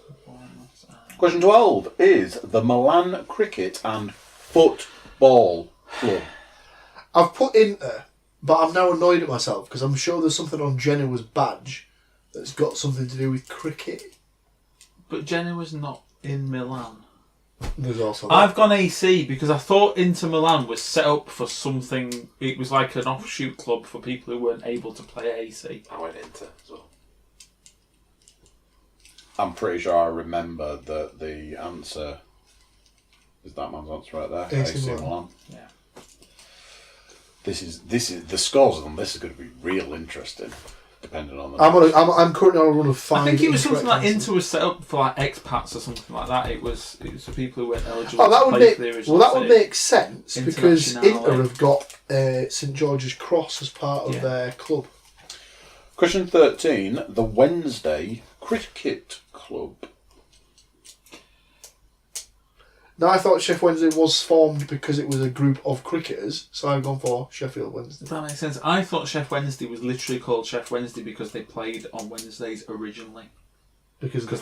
Question 12 is the Milan Cricket and Football Club. I've put Inter, but I'm now annoyed at myself because I'm sure there's something on Genoa's badge that's got something to do with cricket. But Genoa's not in Milan. There's also that. I've gone AC because I thought Inter Milan was set up for something. It was like an offshoot club for people who weren't able to play AC. I went Inter as well. I'm pretty sure I remember that the answer is that man's answer right there. AC AC Milan. Milan. Yeah. This is the scores on this are going to be real interesting, depending on the. I'm currently on a run of 5. I think it was something incorrect like answers. Inter was set up for like expats or something like that. It was for people who weren't eligible Oh, that to would play make for the original that would city. make sense because Internazionale. Inter have got St George's Cross as part of their club. Question 13, the Wednesday Cricket Club. Now I thought Sheffield Wednesday was formed because it was a group of cricketers, so I've gone for Sheffield Wednesday. That makes sense. I thought Chef Wednesday was literally called Chef Wednesday because they played on Wednesdays originally. Because Because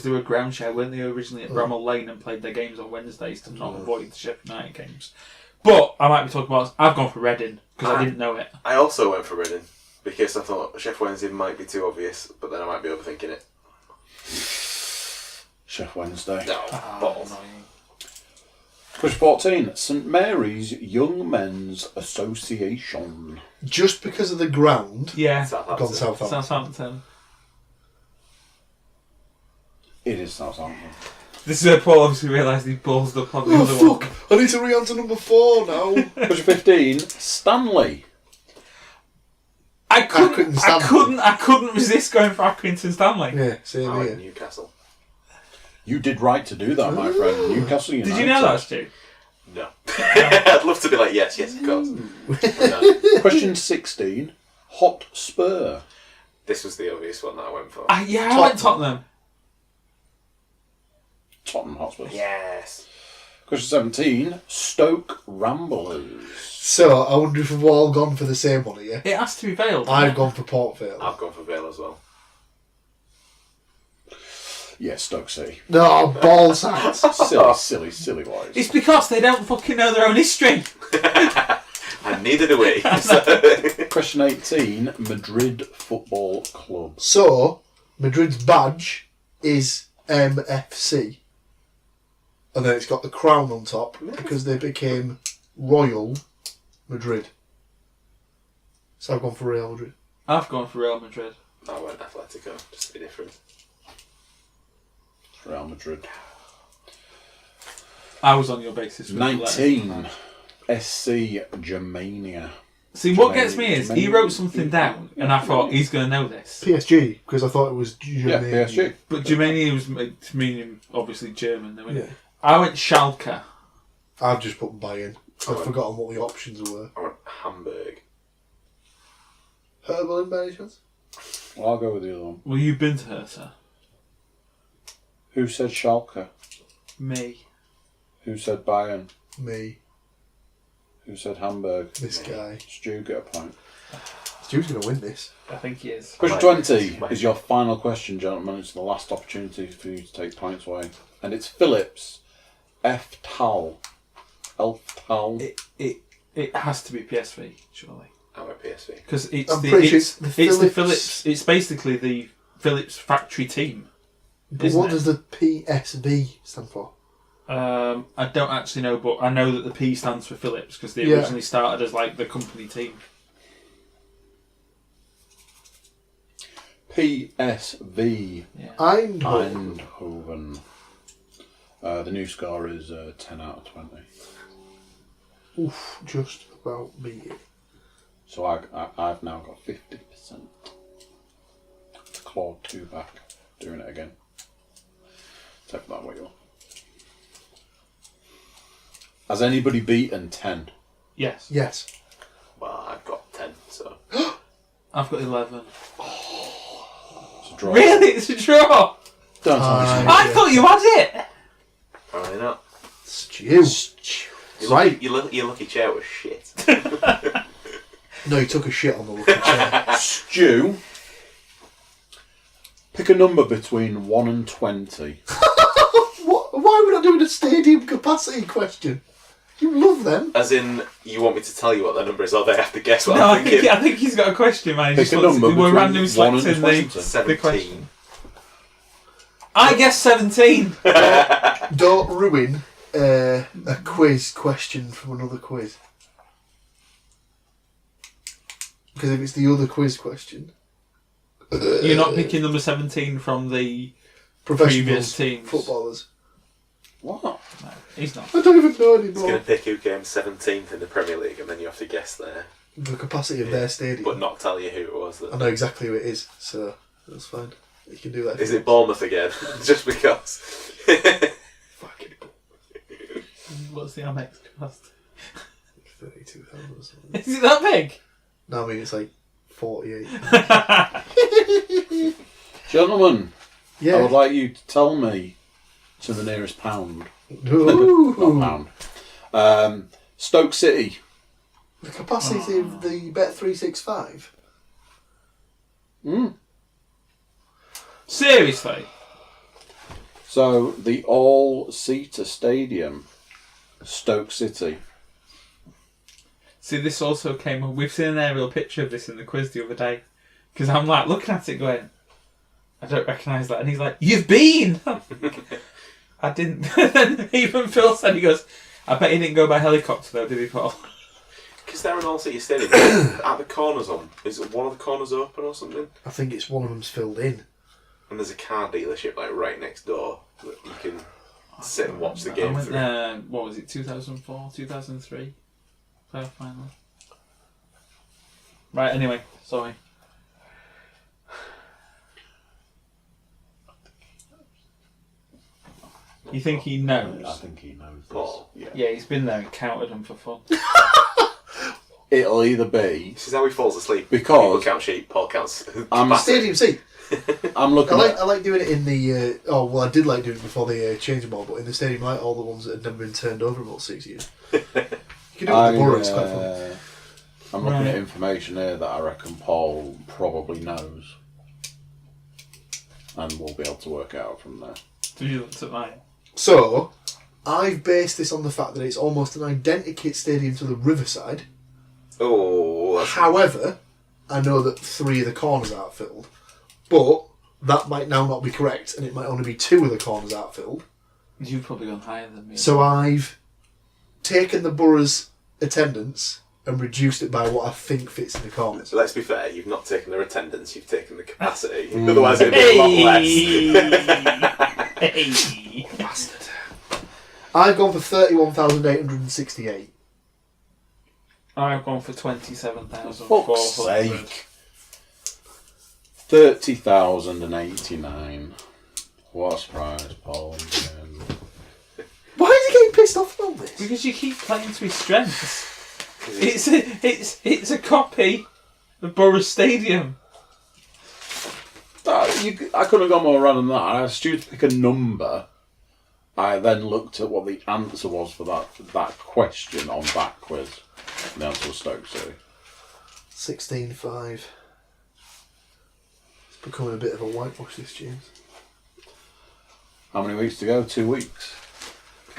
they were a ground share, weren't they, originally at Bramall Lane and played their games on Wednesdays to not avoid the Sheffield United games. But I might be talking about. I've gone for Reading because I didn't know it. I also went for Reading because I thought Sheffield Wednesday might be too obvious, but then I might be overthinking it. Chef Wednesday. No, balls. Annoying. Question 14. St Mary's Young Men's Association. Just because of the ground, Yeah. Southampton. gone Southampton. Southampton. It is Southampton. This is where Paul obviously realised he ballsed up on the Oh other fuck! one. I need to re-answer number 4 now. Question 15. Stanley. I Accrington Stanley. couldn't resist going for Accrington Stanley. Yeah, same I went here. Newcastle. You did right to do that, my friend. Newcastle United. Did you know that, Stu? No. I'd love to be like, yes, of course. No. Question 16. Hotspur. This was the obvious one that I went for. I went Tottenham. Tottenham Hotspur. Yes. Question 17. Stoke Ramblers. So, I wonder if we've all gone for the same one here. It has to be Vale. I've gone for Port Vale. I've gone for Vale as well. Yeah, Stoke City. No, ball sacks. Silly boys. It's because they don't fucking know their own history. And neither do we. Question 18. Madrid Football Club. So, Madrid's badge is MFC. And then it's got the crown on top because they became Royal Madrid. So I've gone for Real Madrid. I've gone for Real Madrid. I went Atletico, just to be different. Real Madrid. I was on your basis. With 19. SC Germania. See, what gets me is he wrote something down, and I thought he's going to know this. PSG, because I thought it was Yeah, Germany. PSG. But Germania was meaning obviously German. Though, Yeah. I went Schalke. I've just put Bayern. I've forgotten what the options were. I went Hamburg. Herbal in by any chance? Well, I'll go with the other one. Well, you've been to Hertha. Who said Schalke? Me. Who said Bayern? Me. Who said Hamburg? This guy. Stu, get a point. Stu's going to win this. I think he is. Question Right. 20 is your final question, gentlemen. It's the last opportunity for you to take points away. And it's Phillips F. Tal. Elf Tal. It has to be PSV, surely, I went PSV. because it's I'm the pretty sure it's the the Phillips- Phillips. It's basically the Phillips factory team. But Isn't what it? does the PSV stand for? I don't actually know, but I know that the P stands for Phillips because they Yeah. originally started as like the company team. PSV Yeah. Eindhoven. Eindhoven. The new score is 10 out of 20. Oof, just about me. So I've now got 50%. Clawed 2 back. Doing it again. Take that what you want. Has anybody beaten 10? Yes. Yes. Well, I've got 10, so. I've got 11. It's a draw. Really? It's a draw. Don't tell me something. I thought you had it. Probably not. Stu. Your lucky chair was shit. No, he took a shit on the lucky chair. Stu, pick a number between 1 and 20. What? Why are we not doing a stadium capacity question? You love them. As in, you want me to tell you what the number is, or they have to guess what No, I'm thinking? I think he's got a question, man. Pick a number We're between randomly 1 and selecting 20. the 17. question. I guess 17. Don't ruin a quiz question from another quiz. Because if it's the other quiz question, You're not picking number 17 from the professional previous teams. footballers. What? No, he's not. I don't even know It's going anymore. to pick who came 17th in the Premier League, and then you have to guess there, The capacity of their stadium. but not tell you who it was. I know exactly who it is, so that's fine. You can do that. Is it Bournemouth again? Just because. Fucking What's the Amex capacity? 32,000 or something. Is it that big? No, I mean it's like 48. Gentlemen, Yeah. I would like you to tell me to the nearest pound. Ooh. Not pound. Stoke City. The capacity of the Bet365. Seriously? So, the all-seater stadium, Stoke City. See, this also came up. We've seen an aerial picture of this in the quiz the other day. Because I'm like looking at it going, I don't recognise that. And he's like, you've been! I didn't. Then even Phil said, he goes, I bet he didn't go by helicopter though, did he, Paul? Because they're an all-city stadium. Are the corners on? Is one of the corners open or something? I think it's one of them's filled in. And there's a car dealership like right next door that you can sit and watch the game through. What was it, 2004, 2003? Playoff final. Right, anyway, sorry. You think he knows? I think he knows. Paul? Yeah, he's been there and counted them for fun. It'll either be This is how he falls asleep. Because- People count sheep, Paul counts. Stadium seat. I'm looking I like doing it in the. I did like doing it before they changed them all, but in the stadium, I like all the ones that had never been turned over about 6 years. You can do it with the borough, it's quite fun. I'm looking at information here that I reckon Paul probably knows, and we'll be able to work it out from there. Did you look at mine? So, I've based this on the fact that it's almost an identical stadium to the Riverside. Oh, that's However, I know that 3 of the corners aren't filled, but that might now not be correct, and it might only be 2 of the corners aren't filled. You've probably gone higher than me. So I've taken the borough's attendance and reduced it by what I think fits in the corners. So let's be fair, you've not taken their attendance, you've taken the capacity. Otherwise it'd be a lot less. Hey! Bastard. I've gone for 31,868. I've gone for 27,400. Fuck's sake. 30,089. What a surprise, Paul. Why is he getting pissed off about this? Because you keep playing to his strengths. It's a copy of Borough Stadium. I couldn't have gone more random than that. I asked you to pick a number. I then looked at what the answer was for that question on that quiz. And the answer was Stoke City. 16.5. It's becoming a bit of a whitewash, this, James. How many weeks to go? 2 weeks.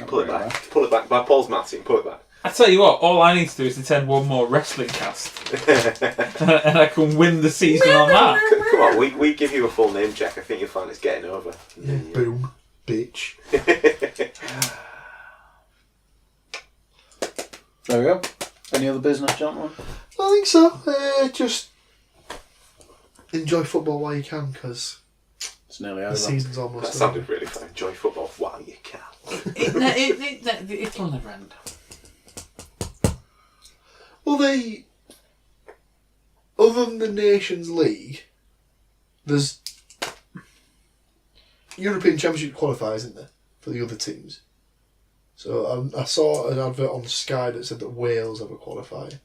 Pull it back. Pull it back. By Paul's maths, you can pull it back. I tell you what, all I need to do is attend one more wrestling cast, and I can win the season on that. Come on, we give you a full name check. I think you'll find it's getting over. Yeah, boom, bitch. There we go. Any other business, gentlemen? I think so. Just enjoy football while you can, because It's nearly the over. season's almost That sounded really fun. Enjoy football while you can. It'll never end. Well, other than the Nations League, there's European Championship qualifiers, isn't there, for the other teams? So I saw an advert on Sky that said that Wales have a qualifier.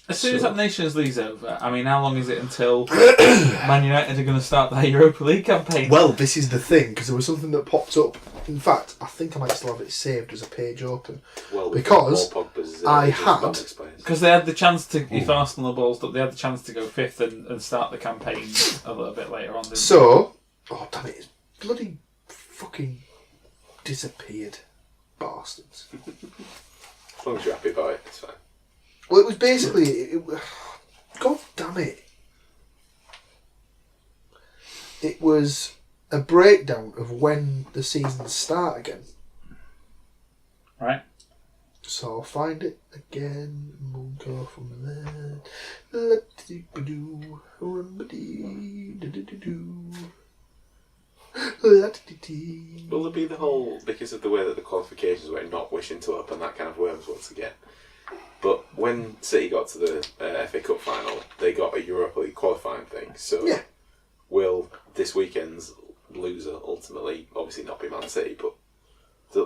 As soon as that Nations League's over, I mean, how long is it until Man United are going to start their Europa League campaign? Well, this is the thing, because there was something that popped up. In fact, I think I might still have it saved as a page open. Well, Because Paul Pogba's, I just had- not explained. Because they had the chance to, if Arsenal are balls up, they had the chance to go 5th and start the campaign a little bit later on. So, oh damn it, it's bloody fucking disappeared. Bastards. As long as you're happy about it, it's fine. Well, it was basically... God damn it. It was a breakdown of when the seasons start again. Right. So I'll find it again and we'll go from there. Will there be the whole, because of the way that the qualifications were not wishing to open that can of worms once again? But when City got to the FA Cup final, they got a Europa League qualifying thing. So Yeah. will this weekend's loser ultimately, obviously not be Man City, but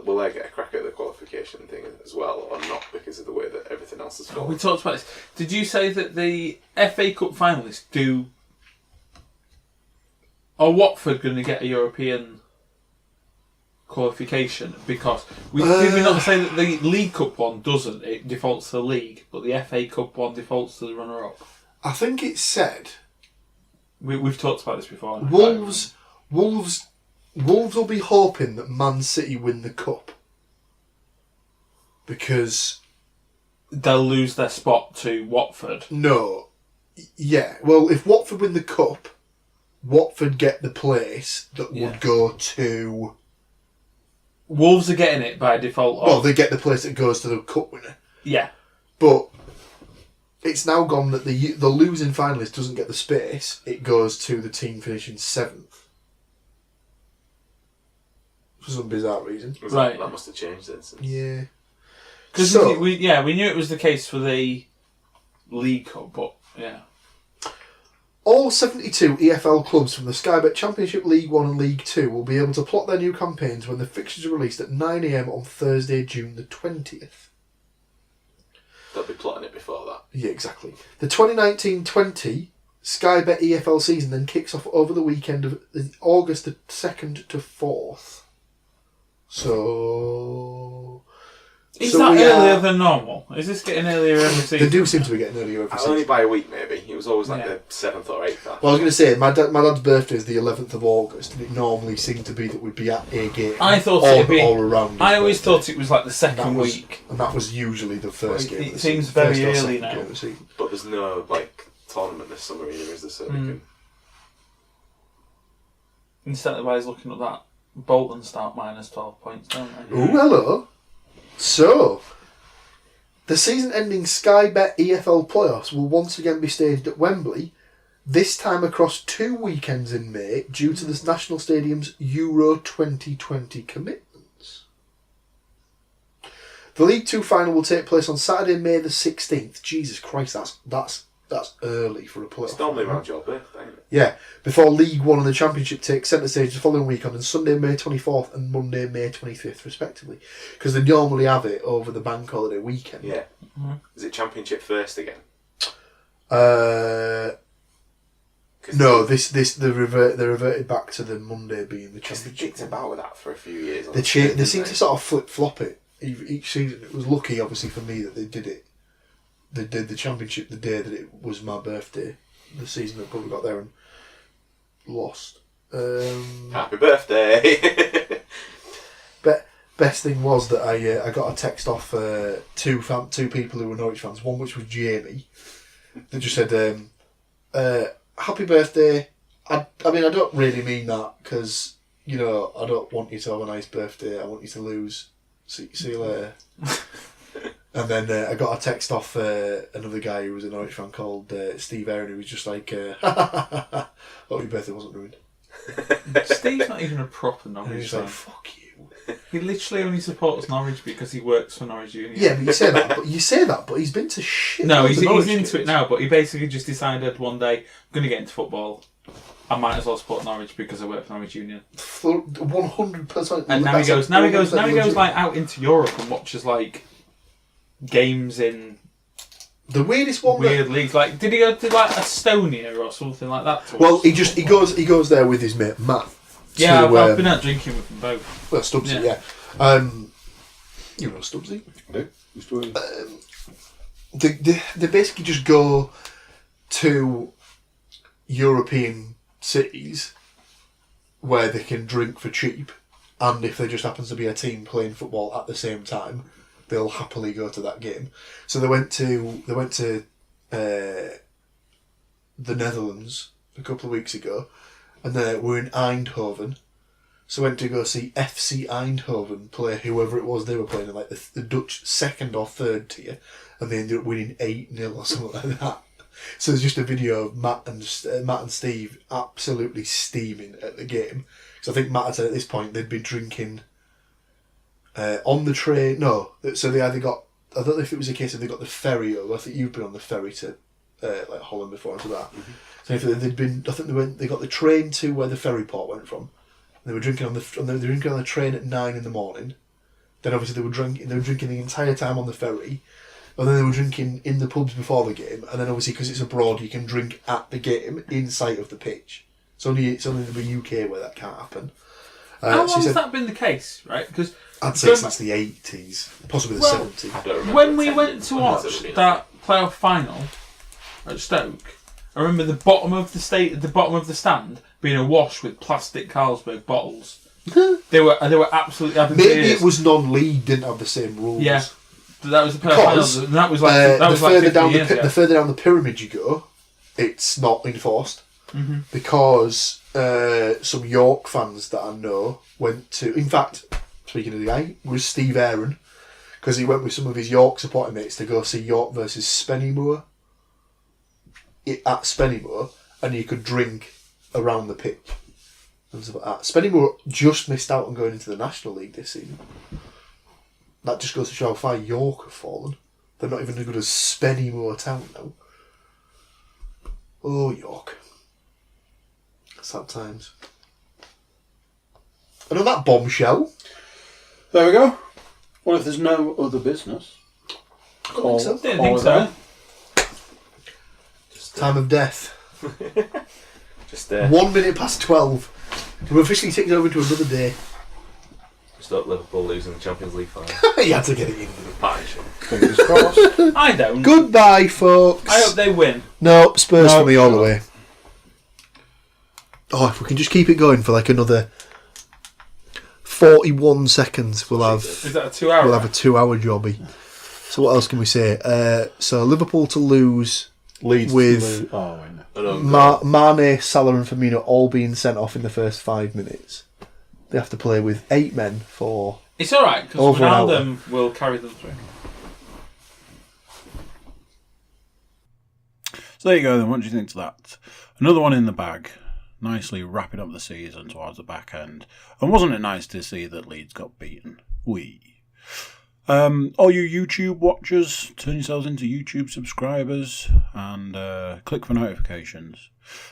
will they get a crack at the qualification thing as well, or not because of the way that everything else has We fallen? talked about this. Did you say that the FA Cup finalists do... Are Watford going to get a European qualification? Because did we not say that the League Cup one doesn't? It defaults to the league, but the FA Cup one defaults to the runner-up. I think it said We've talked about this before. Wolves will be hoping that Man City win the cup because They'll lose their spot to Watford. well, if Watford win the cup, Watford get the place that would go to... Wolves are getting it by default. Well, they get the place that goes to the cup winner. Yeah. But it's now gone that the losing finalist doesn't get the space. It goes to the team finishing 7th. For some bizarre reason. Right. That must have changed then. Yeah. Because we knew it was the case for the League Cup, but yeah. All 72 EFL clubs from the Sky Bet Championship, League 1 and League 2 will be able to plot their new campaigns when the fixtures are released at 9 a.m. on Thursday, June the 20th. They'll be plotting it before that. Yeah, exactly. The 2019-20 Sky Bet EFL season then kicks off over the weekend of August the 2nd to 4th. So... Is that earlier than normal? Is this getting earlier every season? They do seem to be getting earlier every season. Only by a week, maybe. It was always like the 7th or 8th. Well, I was going to say, my dad's birthday is the 11th of August, and it normally seemed to be that we'd be at a game I thought all around. I always thought it was like the second week. And that was usually the first game. It seems very early now. But there's no tournament this summer either, is there? So we can... Instead of guys looking at that, Bolton start minus 12 points, don't they? Oh, hello. So, the season-ending Sky Bet EFL playoffs will once again be staged at Wembley, this time across 2 weekends in May due to the National Stadium's Euro 2020 commitments. The League 2 final will take place on Saturday, May the 16th. Jesus Christ, that's early for a playoff. It's normally around your birthday, isn't it? Yeah, before League 1 and the Championship take centre stage the following week on Sunday, May 24th and Monday, May 25th, respectively. Because they normally have it over the bank holiday weekend. Yeah. Mm-hmm. Is it Championship first again? No, they reverted back to the Monday being the Championship. They kicked about with that for a few years. They seem to sort of flip-flop it each season. It was lucky, obviously, for me that they did it. They did the Championship the day that it was my birthday. The season that probably got there and lost. Happy birthday! But best thing was that I got a text off two people who were Norwich fans. One which was Jamie, that just said, "Happy birthday." I mean, I don't really mean that because I don't want you to have a nice birthday. I want you to lose. See you later. And then I got a text off another guy who was a Norwich fan called Steve Aaron, who was just like, "Hope your birthday wasn't ruined." Steve's not even a proper Norwich fan. He's like, "Fuck you." He literally only supports Norwich because he works for Norwich Union. Yeah, but you say that, but he's been to shit. No, he's into it now, but he basically just decided one day, I'm going to get into football. I might as well support Norwich because I work for Norwich Union. 100%. And now he goes like out into Europe and watches like games in the weirdest one. Weird leagues. Like, did he go to like Estonia or something like that? Well, he goes there with his mate Matt. Yeah, I've been out drinking with them both. Well, Stubbsy, yeah. You know Stubbsy? No. They basically just go to European cities where they can drink for cheap, and if there just happens to be a team playing football at the same time, they'll happily go to that game. So they went to the Netherlands a couple of weeks ago, and they were in Eindhoven. So went to go see FC Eindhoven play whoever it was they were playing in, like the Dutch second or third tier, and they ended up winning 8-0 or something like that. So there's just a video of Matt and Steve absolutely steaming at the game. So I think Matt had said at this point they'd been drinking on the train. No, so they either got, I don't know if it was a case of they got the ferry over. I think you've been on the ferry to like Holland before and to that. Mm-hmm. So if they'd been, I think they got the train to where the ferry port went from. They were drinking on the train at 9 in the morning. Then obviously they were drinking the entire time on the ferry. And then they were drinking in the pubs before the game, and then obviously because it's abroad, you can drink at the game in sight of the pitch. It's only in the UK where that can't happen. How long has that been the case, right? Because I'd say since the 80s, possibly the 70s. I don't remember when we went to watch that playoff final at Stoke, I remember the bottom of the stand being awash with plastic Carlsberg bottles. They were absolutely advantageous. Maybe it was non-league, didn't have the same rules. Yeah. That was the final. That was like the further down the pyramid you go, it's not enforced. because some York fans that I know went to. In fact, speaking of the guy, was Steve Aaron, because he went with some of his York supporting mates to go see York versus Spennymoor at Spennymoor, and you could drink around the pitch. And stuff like that. Spennymoor just missed out on going into the National League this season. That just goes to show how far York have fallen. They're not even as good as Spennymoor Town now. Oh, York. Sad times. And on that bombshell... There we go. Well, if there's no other business... I don't think so. Didn't think so. Time of death. Just 1 minute past 12. We're officially ticked over to another day. just up Liverpool losing the Champions League final. You had to get it in. Partnership. Fingers crossed. I don't. Goodbye, folks. I hope they win. No, Spurs No, for me all the no. way. Oh, if we can just keep it going for like another 41 seconds, we'll have Is that a 2 hour? we'll have a 2 hour jobby. So what else can we say? So Liverpool to lose Leeds with to lose. Oh, wait, no. Mane, Salah and Firmino all being sent off in the first 5 minutes. They have to play with 8 men for... It's alright, because Over an hour. Ronaldo will carry them through. So there you go then, what do you think to that? Another one in the bag. Nicely wrapping up the season towards the back end. And wasn't it nice to see that Leeds got beaten? All you YouTube watchers, turn yourselves into YouTube subscribers and click for notifications.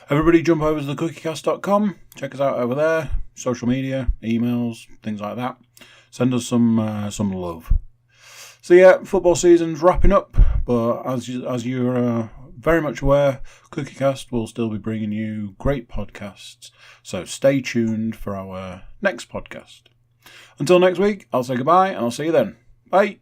Everybody jump over to thecookiecast.com, check us out over there, social media, emails, things like that. Send us some love. So yeah, football season's wrapping up, but as you're very much aware, Cookiecast will still be bringing you great podcasts, so stay tuned for our next podcast. Until next week, I'll say goodbye and I'll see you then. Bye.